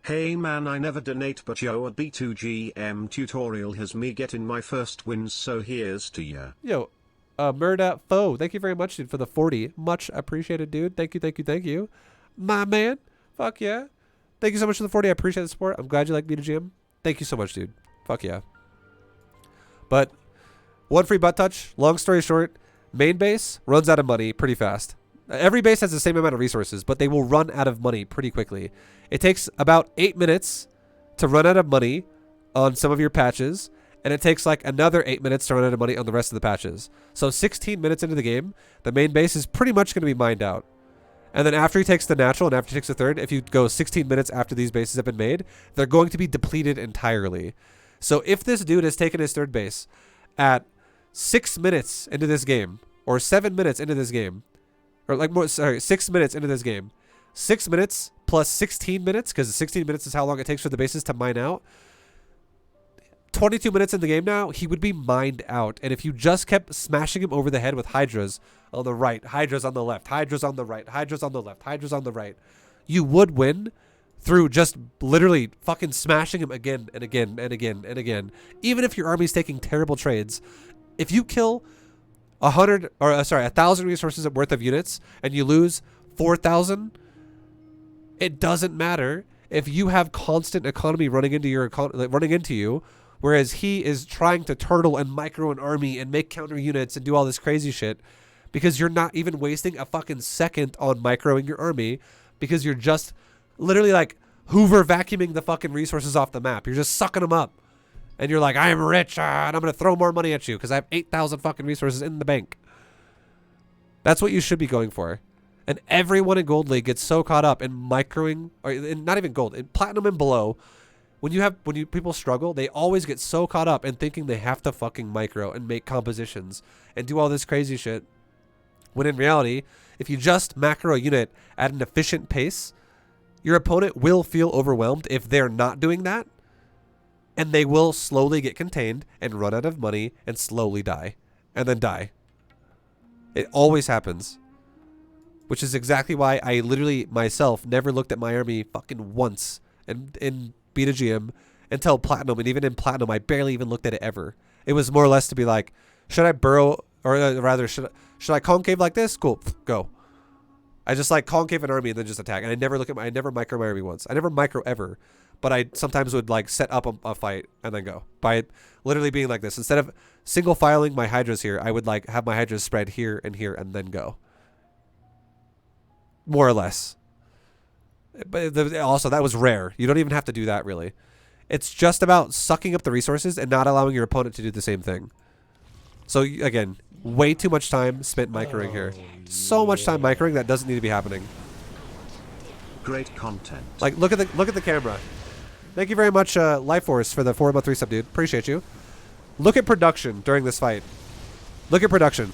Hey man, I never donate, but yo, a B2GM tutorial has me getting my first wins, so here's to ya. Yo, Murda Foe, thank you very much, dude, for the 40. Much appreciated, dude. Thank you, thank you, thank you. My man. Fuck yeah. Thank you so much for the 40. I appreciate the support. I'm glad you like B2GM. Thank you so much, dude. Fuck yeah. But one free butt touch. Long story short, main base runs out of money pretty fast. Every base has the same amount of resources, but they will run out of money pretty quickly. It takes about 8 minutes to run out of money on some of your patches, and it takes like another 8 minutes to run out of money on the rest of the patches. So 16 minutes into the game, the main base is pretty much going to be mined out. And then after he takes the natural and after he takes the third, if you go 16 minutes after these bases have been made, they're going to be depleted entirely. So if this dude has taken his third base at 6 minutes into this game, or 7 minutes into this game, or like more, sorry, 6 minutes into this game, 6 minutes plus 16 minutes, because 16 minutes is how long it takes for the bases to mine out. 22 minutes in the game now, he would be mined out. And if you just kept smashing him over the head with Hydras on the right, Hydras on the left, Hydras on the right, Hydras on the left, Hydras on the right, you would win through just literally fucking smashing him again and again and again and again. Even if your army's taking terrible trades, if you kill 1,000 resources worth of units and you lose 4,000, it doesn't matter if you have constant economy running into you, whereas he is trying to turtle and micro an army and make counter units and do all this crazy shit, because you're not even wasting a fucking second on microing your army, because you're just literally like Hoover vacuuming the fucking resources off the map. You're just sucking them up. And you're like, I am rich, and I'm going to throw more money at you because I have 8,000 fucking resources in the bank. That's what you should be going for. And everyone in Gold League gets so caught up in microing, or in, not even Gold, in Platinum and below. When people struggle, they always get so caught up in thinking they have to fucking micro and make compositions and do all this crazy shit. When in reality, if you just macro a unit at an efficient pace, your opponent will feel overwhelmed if they're not doing that. And they will slowly get contained and run out of money and slowly die. And then die. It always happens. Which is exactly why I literally myself never looked at my army fucking once in Beta GM until Platinum. And even in Platinum, I barely even looked at it ever. It was more or less to be like, should I burrow, or rather, should I concave like this? Cool, go. I just like concave an army and then just attack. And I never micro my army once. I never micro ever. But I sometimes would like set up a fight and then go. By literally being like this. Instead of single filing my Hydras here, I would like have my Hydras spread here and then go. More or less. But also, that was rare. You don't even have to do that, really. It's just about sucking up the resources and not allowing your opponent to do the same thing. So, again, way too much time spent microing here. So much time microing that doesn't need to be happening. Great content. Like, look at the camera. Thank you very much, Life Force, for the 4-3 sub, dude. Appreciate you. Look at production during this fight. Look at production.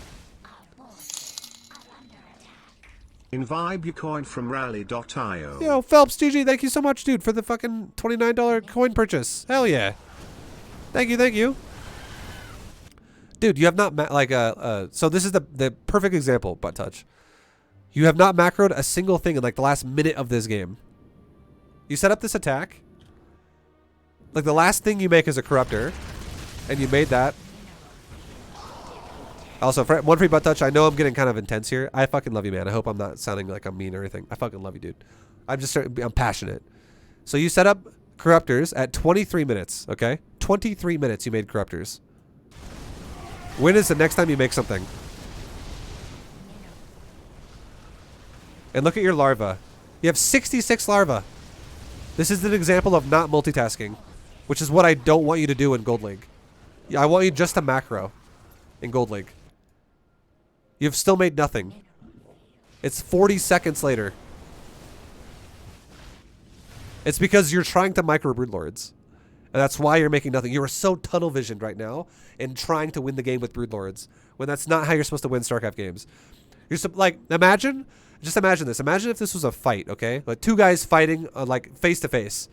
Invite your coin from rally.io. Yo, Phelps GG, thank you so much, dude, for the fucking $29 coin purchase. Hell yeah. Thank you, thank you. Dude, you have not, so this is the perfect example, butt touch. You have not macroed a single thing in like the last minute of this game. You set up this attack. Like the last thing you make is a corruptor. And you made that. Also, for one free butt touch, I know I'm getting kind of intense here. I fucking love you, man. I hope I'm not sounding like I'm mean or anything. I fucking love you, dude. I'm passionate. So you set up corruptors at 23 minutes, okay? 23 minutes you made corruptors. When is the next time you make something? And look at your larva. You have 66 larvae. This is an example of not multitasking, which is what I don't want you to do in Gold League. I want you just to macro in Gold League. You've still made nothing. It's 40 seconds later. It's because you're trying to micro Broodlords. And that's why you're making nothing. You are so tunnel visioned right now in trying to win the game with Broodlords, when that's not how you're supposed to win StarCraft games. You're like, just imagine this. Imagine if this was a fight, okay? Like two guys fighting like face to face.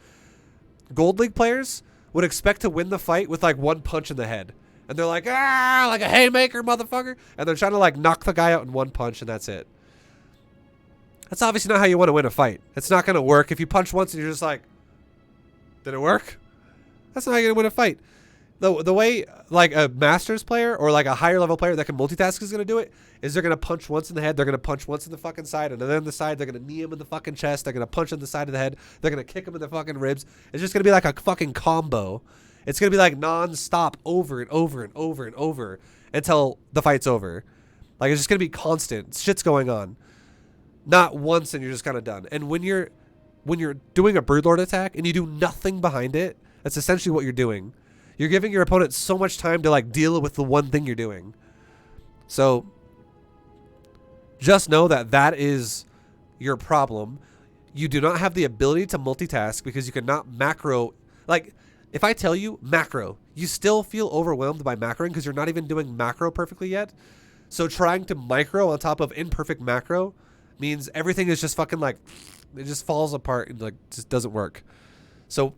Gold League players would expect to win the fight with like one punch in the head. And they're like, ah, like a haymaker, motherfucker. And they're trying to like knock the guy out in one punch and that's it. That's obviously not how you want to win a fight. It's not going to work if you punch once and you're just like, Did it work? That's not how you're gonna win a fight. The way like a masters player or like a higher level player that can multitask is gonna do it is they're gonna punch once in the head, they're gonna punch once in the fucking side, and then on the side they're gonna knee him in the fucking chest, they're gonna punch on the side of the head, they're gonna kick him in the fucking ribs. It's just gonna be like a fucking combo. It's gonna be like non-stop over and over and over and over until the fight's over. Like it's just gonna be constant. Shit's going on. Not once and you're just kind of done. And when you're doing a Broodlord attack and you do nothing behind it, that's essentially what you're doing. You're giving your opponent so much time to like deal with the one thing you're doing. So just know that that is your problem. You do not have the ability to multitask because you cannot macro. Like if I tell you macro, you still feel overwhelmed by macroing because you're not even doing macro perfectly yet. So trying to micro on top of imperfect macro means everything is just fucking like, it just falls apart and like just doesn't work. So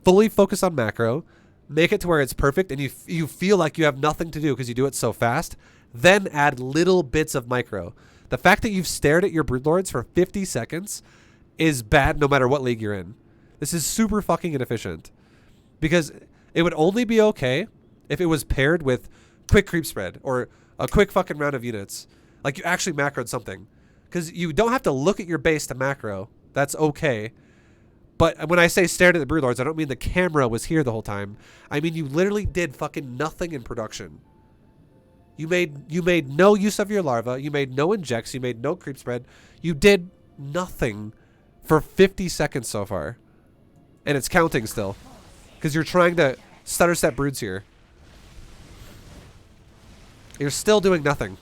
fully focus on macro. Make it to where it's perfect and you feel like you have nothing to do because you do it so fast. Then add little bits of micro. The fact that you've stared at your Broodlords for 50 seconds is bad no matter what league you're in. This is super fucking inefficient. Because it would only be okay if it was paired with quick creep spread or a quick fucking round of units. Like you actually macroed something. Because you don't have to look at your base to macro. That's okay. But when I say stared at the Broodlords, I don't mean the camera was here the whole time. I mean you literally did fucking nothing in production. You made no use of your larva. You made no injects. You made no creep spread. You did nothing for 50 seconds so far. And it's counting still. Because you're trying to stutter step broods here. You're still doing nothing.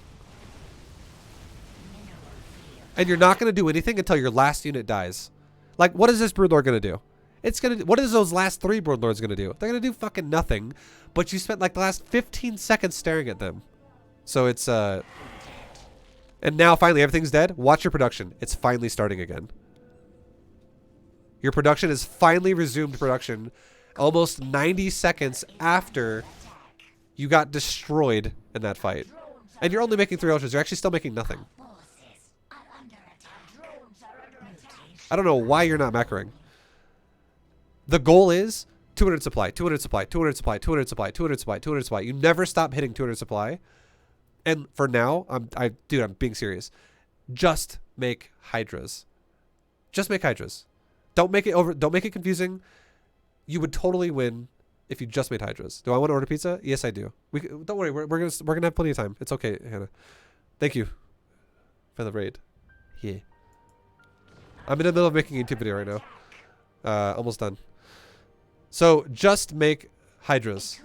And you're not going to do anything until your last unit dies. Like, what is this Broodlord going to do? It's going to. What is those last 3 Broodlords going to do? They're going to do fucking nothing. But you spent like the last 15 seconds staring at them. So it's, and now finally everything's dead. Watch your production. It's finally starting again. Your production is finally resumed production almost 90 seconds after you got destroyed in that fight. And you're only making 3 ultras. You're actually still making nothing. I don't know why you're not macroing. The goal is 200 supply, 200 supply, 200 supply, 200 supply, 200 supply, 200 supply. You never stop hitting 200 supply. And for now, I'm being serious. Just make Hydras. Just make Hydras. Don't make it confusing. You would totally win if you just made Hydras. Do I want to order pizza? Yes, I do. Don't worry. We're gonna have plenty of time. It's okay, Hannah. Thank you for the raid. Yeah. I'm in the middle of making a YouTube video right now. Almost done. So just make Hydras.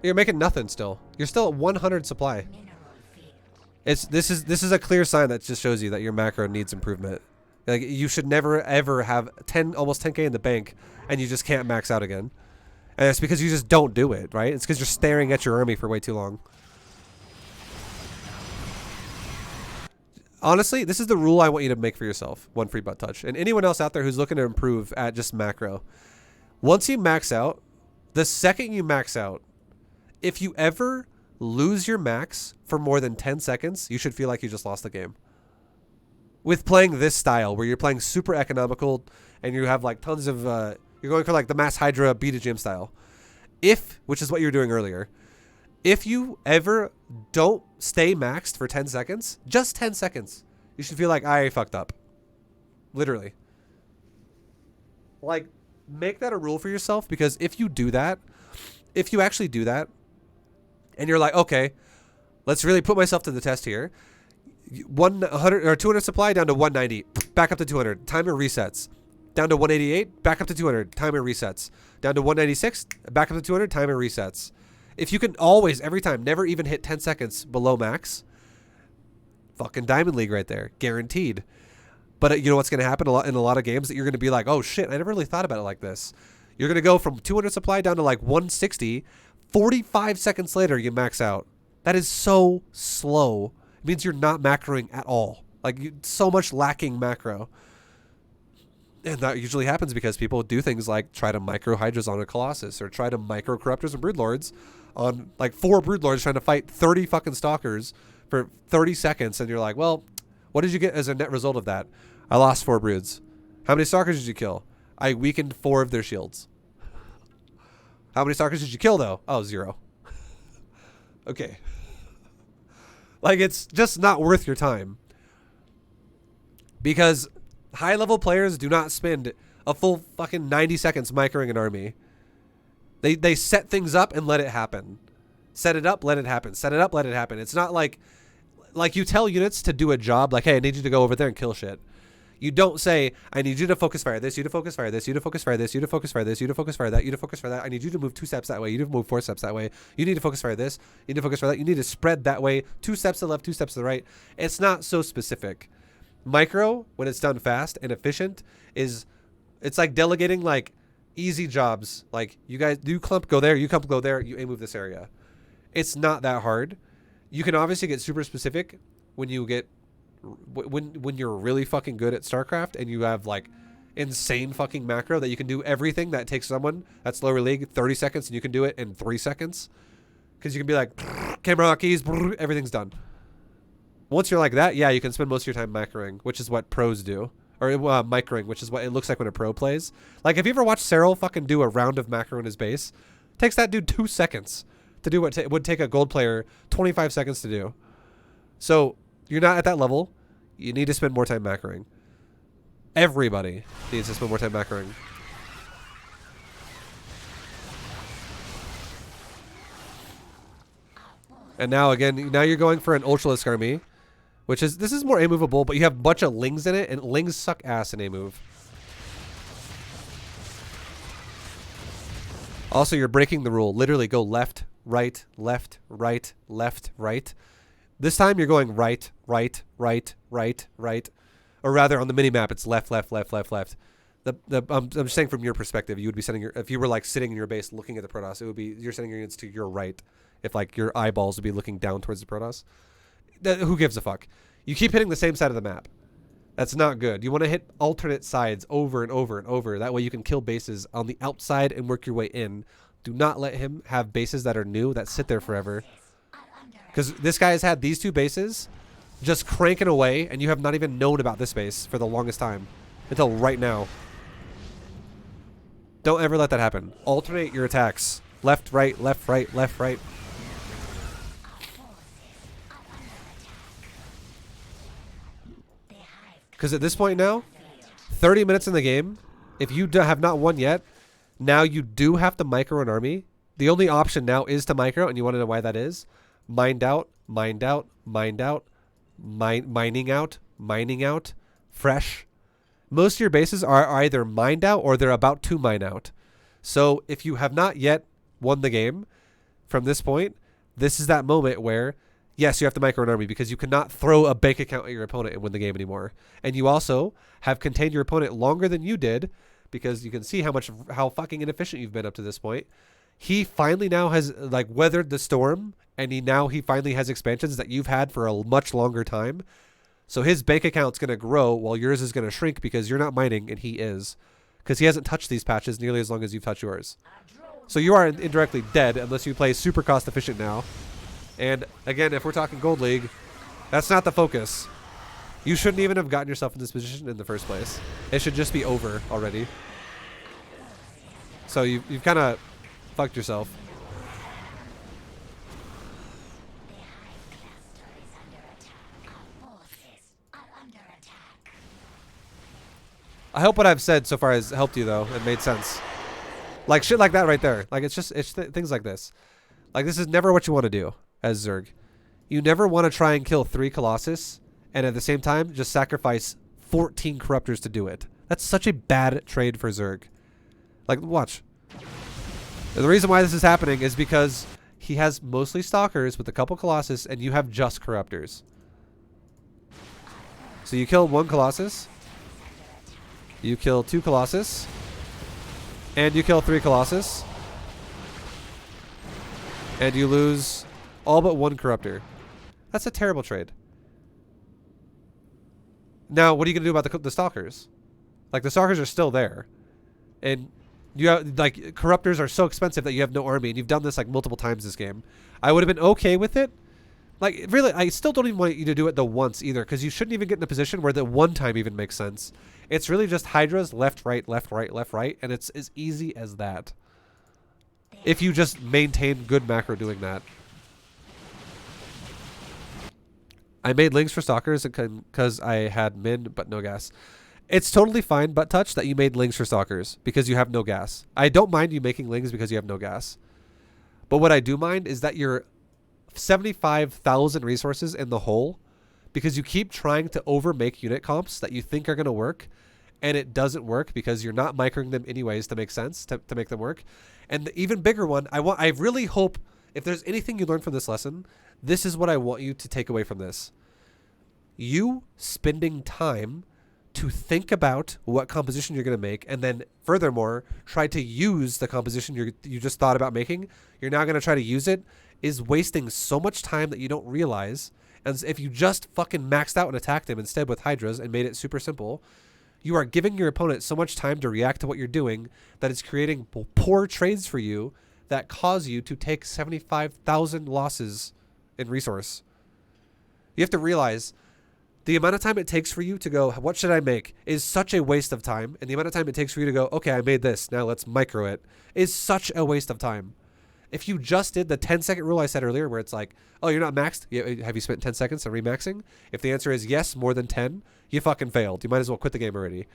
You're making nothing still. You're still at 100 supply. This is a clear sign that just shows you that your macro needs improvement. Like you should never ever have almost 10k in the bank and you just can't max out again. And it's because you just don't do it, right? It's because you're staring at your army for way too long. Honestly, this is the rule I want you to make for yourself. 1 free butt touch. And anyone else out there who's looking to improve at just macro. Once you max out, the second you max out, if you ever lose your max for more than 10 seconds, you should feel like you just lost the game. With playing this style, where you're playing super economical, and you have like tons of, you're going for like the Mass Hydra Beta Gym style. Which is what you were doing earlier. If you ever don't stay maxed for 10 seconds, just 10 seconds, you should feel like I fucked up. Literally. Like, make that a rule for yourself, because if you do that, if you actually do that, and you're like, okay, let's really put myself to the test here. 100 or 200 supply down to 190, back up to 200, timer resets. Down to 188, back up to 200, timer resets. Down to 196, back up to 200, timer resets. If you can always, every time, never even hit 10 seconds below max, fucking Diamond League right there, guaranteed. But you know what's going to happen in a lot of games that you're going to be like, oh shit, I never really thought about it like this. You're going to go from 200 supply down to like 160. 45 seconds later, you max out. That is so slow. It means you're not macroing at all. Like, so much lacking macro. And that usually happens because people do things like try to micro Hydras on a Colossus or try to micro Corruptors and Broodlords on like 4 Broodlords trying to fight 30 fucking Stalkers for 30 seconds. And you're like, well, what did you get as a net result of that? I lost 4 Broods. How many Stalkers did you kill? I weakened 4 of their shields. How many Stalkers did you kill though? Oh, 0. Okay. Like, it's just not worth your time. Because high-level players do not spend a full fucking 90 seconds microing an army. They set things up and let it happen. Set it up, let it happen. Set it up, let it happen. It's not like you tell units to do a job, like, hey, I need you to go over there and kill shit. You don't say, I need you to focus fire this, you to focus fire this, you to focus fire this, you to focus fire this, you to focus fire that, you to focus fire that. I need you to move 2 steps that way, you to move 4 steps that way. You need to focus fire this, you need to focus fire that. You need to spread that way, 2 steps to the left, 2 steps to the right. It's not so specific. Micro, when it's done fast and efficient, it's like delegating like easy jobs. Like, you guys do clump, go there, you clump, go there, you move this area. It's not that hard. You can obviously get super specific when you get when you're really fucking good at StarCraft and you have like insane fucking macro that you can do everything that takes someone that's lower league 30 seconds and you can do it in 3 seconds. Because you can be like, camera hotkeys, everything's done. Once you're like that, yeah, you can spend most of your time macroing, which is what pros do. Or microing, which is what it looks like when a pro plays. Like, if you ever watched Cyril fucking do a round of macro in his base, it takes that dude 2 seconds to do what would take a gold player 25 seconds to do. So, you're not at that level. You need to spend more time macroing. Everybody needs to spend more time macroing. And now, again, now you're going for an Ultralisk army. Which is, this is more A-movable, but you have a bunch of Lings in it, and Lings suck ass in A-move. Also, you're breaking the rule. Literally go left, right, left, right, left, right. This time you're going right, right, right, right, right. Or rather, on the mini-map, it's left, left, left, left, left. I'm just saying from your perspective, you would be sending your, if you were like sitting in your base looking at the Protoss, it would be, you're sending your units to your right. If like your eyeballs would be looking down towards the Protoss. Who gives a fuck? You keep hitting the same side of the map. That's not good. You want to hit alternate sides over and over and over. That way you can kill bases on the outside and work your way in. Do not let him have bases that are new that sit there forever. Because this guy has had these 2 bases just cranking away, and you have not even known about this base for the longest time. Until right now. Don't ever let that happen. Alternate your attacks. Left, right, left, right, left, right. Because at this point now, 30 minutes in the game, if you have not won yet, now you do have to micro an army. The only option now is to micro, and you want to know why that is? Mined out, mined out, mined out, mining out, mining out, fresh. Most of your bases are either mined out or they're about to mine out. So if you have not yet won the game from this point, this is that moment where yes, you have to micro an army because you cannot throw a bank account at your opponent and win the game anymore. And you also have contained your opponent longer than you did because you can see how fucking inefficient you've been up to this point. He finally now has like weathered the storm, and he finally has expansions that you've had for a much longer time. So his bank account's going to grow while yours is going to shrink because you're not mining and he is. Because he hasn't touched these patches nearly as long as you've touched yours. So you are indirectly dead unless you play super cost efficient now. And again, if we're talking Gold League, that's not the focus. You shouldn't even have gotten yourself in this position in the first place. It should just be over already. So you've kind of fucked yourself. I hope what I've said so far has helped you though and made sense. Like shit like that right there. Like it's things like this. Like this is never what you want to do as Zerg. You never want to try and kill 3 Colossus and at the same time just sacrifice 14 Corruptors to do it. That's such a bad trade for Zerg. Like, watch. And the reason why this is happening is because he has mostly Stalkers with a couple Colossus and you have just Corruptors. So you kill 1 Colossus, you kill 2 Colossus, and you kill 3 Colossus, and you lose all but 1 Corruptor. That's a terrible trade. Now, what are you going to do about the Stalkers? Like, the stalkers are still there. And you have, like, corruptors are so expensive that you have no army, and you've done this like multiple times this game. I would have been okay with it. Like, really, I still don't even want you to do it the once either, because you shouldn't even get in a position where the one time even makes sense. It's really just Hydras, left, right, left, right, left, right, and it's as easy as that. If you just maintain good macro doing that. I made links for stalkers because I had min but no gas. It's totally fine, butt touch, that you made links for stalkers because you have no gas. I don't mind you making links because you have no gas. But what I do mind is that you're 75,000 resources in the hole because you keep trying to overmake unit comps that you think are going to work, and it doesn't work because you're not microing them anyways to make sense, to make them work. And the even bigger one, I really hope, if there's anything you learn from this lesson, this is what I want you to take away from this. You spending time to think about what composition you're going to make, and then furthermore, try to use the composition you just thought about making, you're now going to try to use it, is wasting so much time that you don't realize. And if you just fucking maxed out and attacked him instead with Hydras and made it super simple, you are giving your opponent so much time to react to what you're doing that it's creating poor trades for you that cause you to take 75,000 losses in resource. You have to realize the amount of time it takes for you to go, what should I make, is such a waste of time. And the amount of time it takes for you to go, okay, I made this, now let's micro it, is such a waste of time. If you just did the 10-second rule I said earlier where it's like, oh, you're not maxed? Have you spent 10 seconds on remaxing? If the answer is yes, more than 10, you fucking failed. You might as well quit the game already.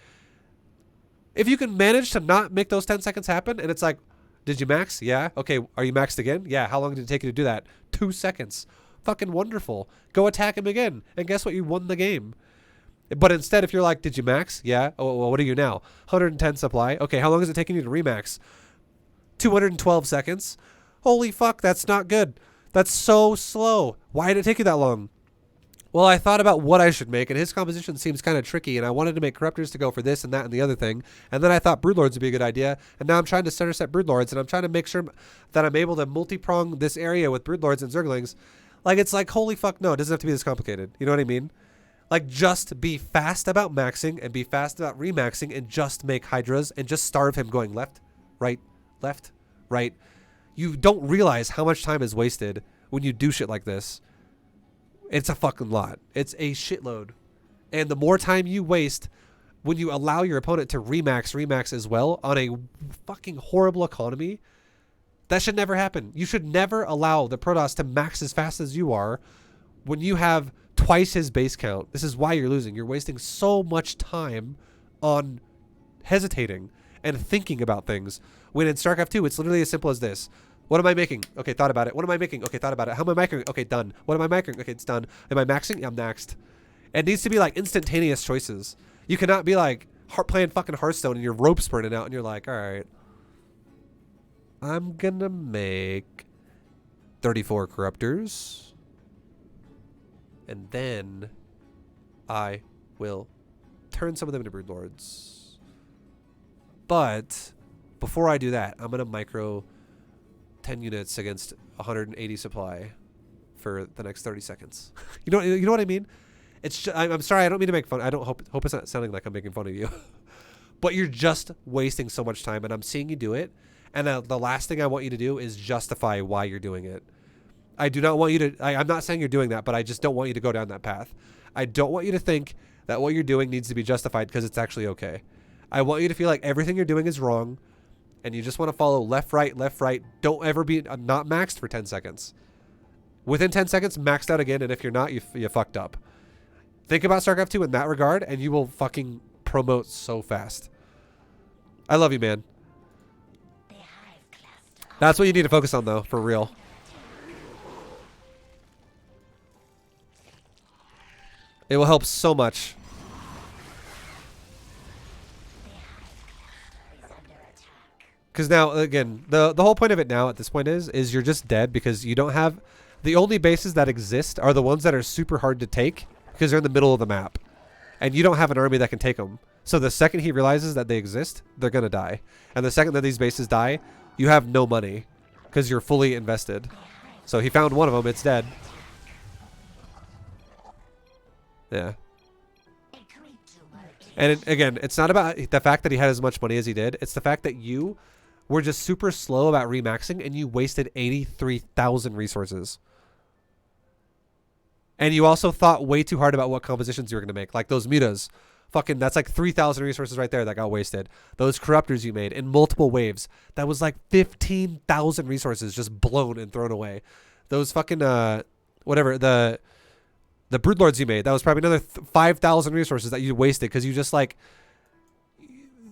If you can manage to not make those 10 seconds happen, and it's like, did you max? Yeah. Okay, are you maxed again? Yeah. How long did it take you to do that? 2 seconds. Fucking wonderful. Go attack him again. And guess what? You won the game. But instead, if you're like, did you max? Yeah. Oh, well, what are you now? 110 supply. Okay, how long is it taking you to remax? 212 seconds. Holy fuck, that's not good. That's so slow. Why did it take you that long? Well, I thought about what I should make, and his composition seems kind of tricky, and I wanted to make Corruptors to go for this and that and the other thing, and then I thought Broodlords would be a good idea, and now I'm trying to center set Broodlords, and I'm trying to make sure that I'm able to multi-prong this area with Broodlords and Zerglings. Like, it's like, holy fuck, no, it doesn't have to be this complicated. You know what I mean? Like, just be fast about maxing, and be fast about remaxing, and just make Hydras, and just starve him going left, right, left, right. You don't realize how much time is wasted when you do shit like this. It's a fucking lot. It's a shitload. And the more time you waste when you allow your opponent to remax as well on a fucking horrible economy, that should never happen. You should never allow the Protoss to max as fast as you are when you have twice his base count. This is why you're losing. You're wasting so much time on hesitating and thinking about things. When in StarCraft 2, it's literally as simple as this. What am I making? Okay, thought about it. What am I making? Okay, thought about it. How am I microing? Okay, done. What am I microing? Okay, it's done. Am I maxing? Yeah, I'm maxed. It needs to be like instantaneous choices. You cannot be like playing fucking Hearthstone and your rope's burning out and you're like, all right, I'm gonna make 34 Corruptors. And then I will turn some of them into Broodlords. But before I do that, I'm going to micro 10 units against 180 supply for the next 30 seconds. You know what I mean? It's just, I'm sorry, I don't mean to make fun. I don't hope it's not sounding like I'm making fun of you. But you're just wasting so much time, and I'm seeing you do it. And the last thing I want you to do is justify why you're doing it. I do not want you to, I'm not saying you're doing that, but I just don't want you to go down that path. I don't want you to think that what you're doing needs to be justified because it's actually okay. I want you to feel like everything you're doing is wrong, and you just want to follow left, right, left, right. Don't ever be not maxed for 10 seconds. Within 10 seconds, maxed out again, and if you're not, you fucked up. Think about StarCraft 2 in that regard, and you will fucking promote so fast. I love you, man. That's what you need to focus on, though, for real. It will help so much. Because now, again, the whole point of it now at this point is you're just dead because you don't have... The only bases that exist are the ones that are super hard to take because they're in the middle of the map. And you don't have an army that can take them. So the second he realizes that they exist, they're going to die. And the second that these bases die, you have no money because you're fully invested. So he found one of them, it's dead. Yeah. And again, it's not about the fact that he had as much money as he did. It's the fact that you were just super slow about remaxing and you wasted 83,000 resources. And you also thought way too hard about what compositions you were going to make. Like those mutas. Fucking, that's like 3,000 resources right there that got wasted. Those corruptors you made in multiple waves. That was like 15,000 resources just blown and thrown away. Those fucking, whatever, the broodlords you made. That was probably another 5,000 resources that you wasted because you just like,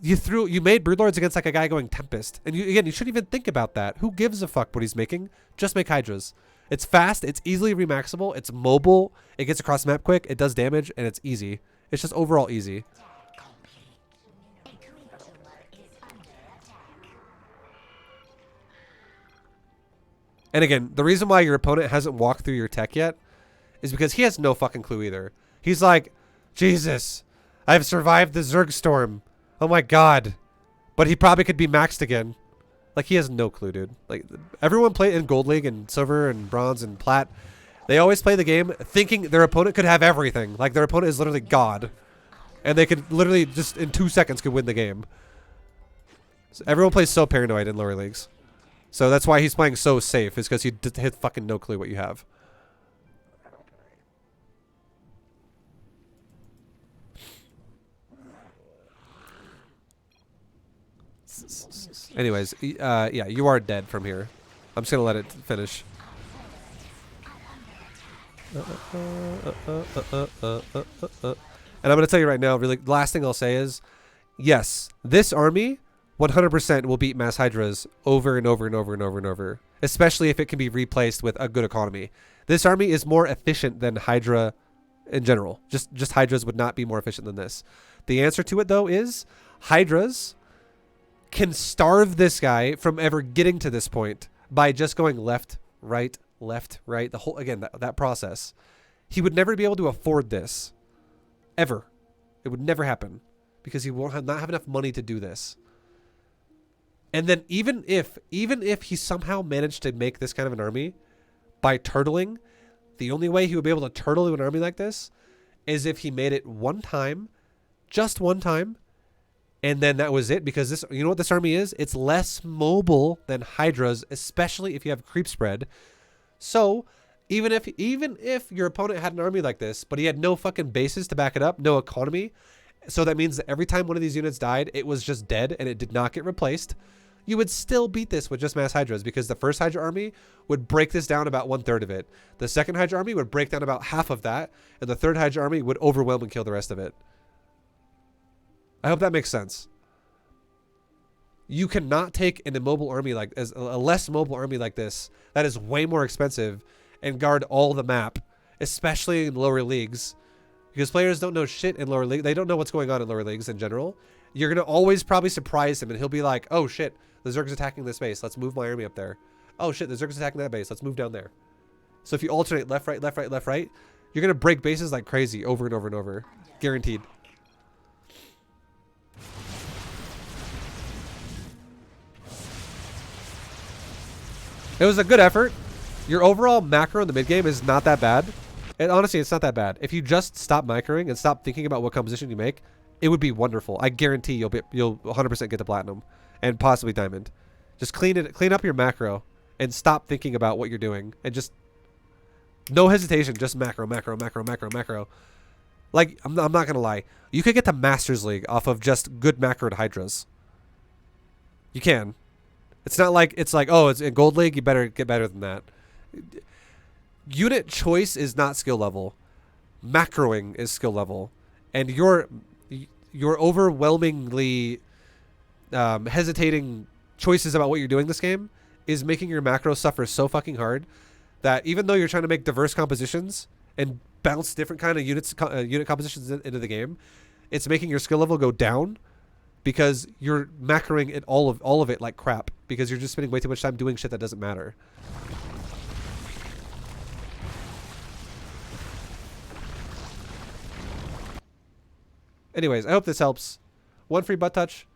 you made broodlords against like a guy going Tempest. And you shouldn't even think about that. Who gives a fuck what he's making? Just make Hydras. It's fast, it's easily remaxable, it's mobile, it gets across the map quick, it does damage, and it's easy. It's just overall easy. And again, the reason why your opponent hasn't walked through your tech yet is because he has no fucking clue either. He's like, Jesus, I've survived the Zerg storm. Oh my god. But he probably could be maxed again. Like, he has no clue, dude. Like, everyone play in Gold League and Silver and Bronze and Plat. They always play the game thinking their opponent could have everything. Like, their opponent is literally God. And they could literally just in 2 seconds could win the game. So everyone plays so paranoid in lower leagues. So that's why he's playing so safe, is because he had fucking no clue what you have. Anyways, yeah, you are dead from here. I'm just gonna let it finish. And I'm gonna tell you right now, really, the last thing I'll say is, yes, this army 100% will beat mass hydras over and over and over and over and over, especially if it can be replaced with a good economy. This army is more efficient than hydra in general. Just hydras would not be more efficient than this. The answer to it though is hydras can starve this guy from ever getting to this point by just going left, right, the whole, again, that process. He would never be able to afford this. Ever. It would never happen because he won't not have enough money to do this. And then even if he somehow managed to make this kind of an army by turtling, the only way he would be able to turtle to an army like this is if he made it one time, just one time, and then that was it, because this, you know what this army is? It's less mobile than hydras, especially if you have creep spread. So even if your opponent had an army like this, but he had no fucking bases to back it up, no economy, so that means that every time one of these units died, it was just dead and it did not get replaced, you would still beat this with just mass hydras, because the first hydra army would break this down about 1/3 of it. The second hydra army would break down about half of that, and the third hydra army would overwhelm and kill the rest of it. I hope that makes sense. You cannot take an immobile army like, as a less mobile army like this that is way more expensive and guard all the map, especially in lower leagues, because players don't know shit in lower league. They don't know what's going on in lower leagues in general. You're gonna always probably surprise him, and he'll be like, "Oh shit, the Zerg's attacking this base. Let's move my army up there. Oh shit, the Zerg's attacking that base. Let's move down there." So if you alternate left, right, left, right, left, right, you're gonna break bases like crazy over and over and over, guaranteed. It was a good effort. Your overall macro in the mid game is not that bad. And honestly, it's not that bad. If you just stop microing and stop thinking about what composition you make, it would be wonderful. I guarantee you'll 100% get to platinum and possibly diamond. Just clean up your macro and stop thinking about what you're doing, and just no hesitation, just macro, macro, macro, macro, macro. Like, I'm not gonna lie, you could get to Masters League off of just good macroed hydras. You can. It's not like it's like, oh, it's in Gold League, you better get better than that. Unit choice is not skill level. Macroing is skill level. And your overwhelmingly hesitating choices about what you're doing this game is making your macro suffer so fucking hard that even though you're trying to make diverse compositions and bounce different kind of unit compositions into the game, it's making your skill level go down because you're macroing it all of it like crap, because you're just spending way too much time doing shit that doesn't matter. Anyways, I hope this helps. One free butt touch.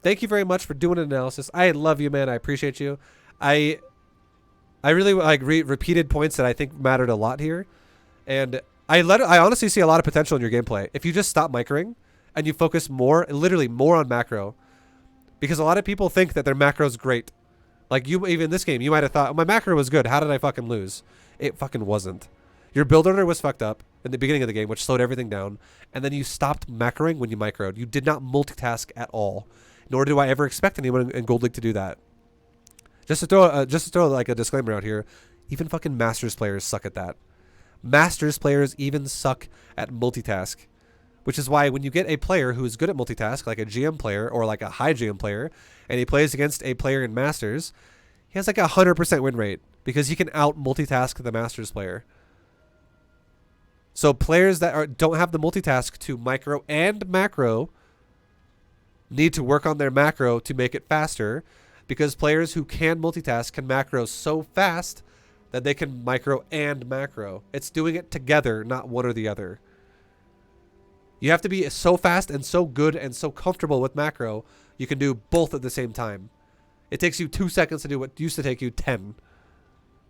Thank you very much for doing an analysis. I love you, man. I appreciate you. I really like repeated points that I think mattered a lot here, and I honestly see a lot of potential in your gameplay. If you just stop microing and you focus more, literally more on macro. Because a lot of people think that their macro is great. Like you, even in this game, you might have thought, oh, my macro was good. How did I fucking lose? It fucking wasn't. Your build order was fucked up in the beginning of the game, which slowed everything down. And then you stopped macroing when you microed. You did not multitask at all. Nor do I ever expect anyone in Gold League to do that. Just to throw like a disclaimer out here, even fucking Masters players suck at that. Masters players even suck at multitask. Which is why when you get a player who is good at multitask, like a GM player or like a high GM player, and he plays against a player in Masters, he has like a 100% win rate because he can out multitask the Masters player. So players that don't have the multitask to micro and macro need to work on their macro to make it faster, because players who can multitask can macro so fast that they can micro and macro. It's doing it together, not one or the other. You have to be so fast and so good and so comfortable with macro, you can do both at the same time. It takes you 2 seconds to do what used to take you 10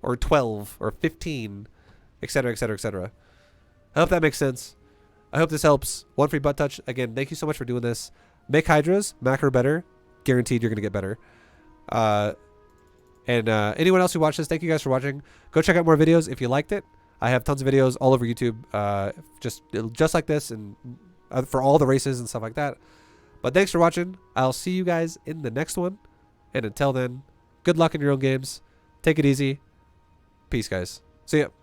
or 12 or 15, etc., etc., etc. I hope that makes sense. I hope this helps. One free butt touch. Again, thank you so much for doing this. Make Hydras, macro better. Guaranteed you're going to get better. Anyone else who watched this, thank you guys for watching. Go check out more videos if you liked it. I have tons of videos all over YouTube, just like this, and for all the races and stuff like that. But thanks for watching. I'll see you guys in the next one. And until then, good luck in your own games. Take it easy. Peace, guys. See ya.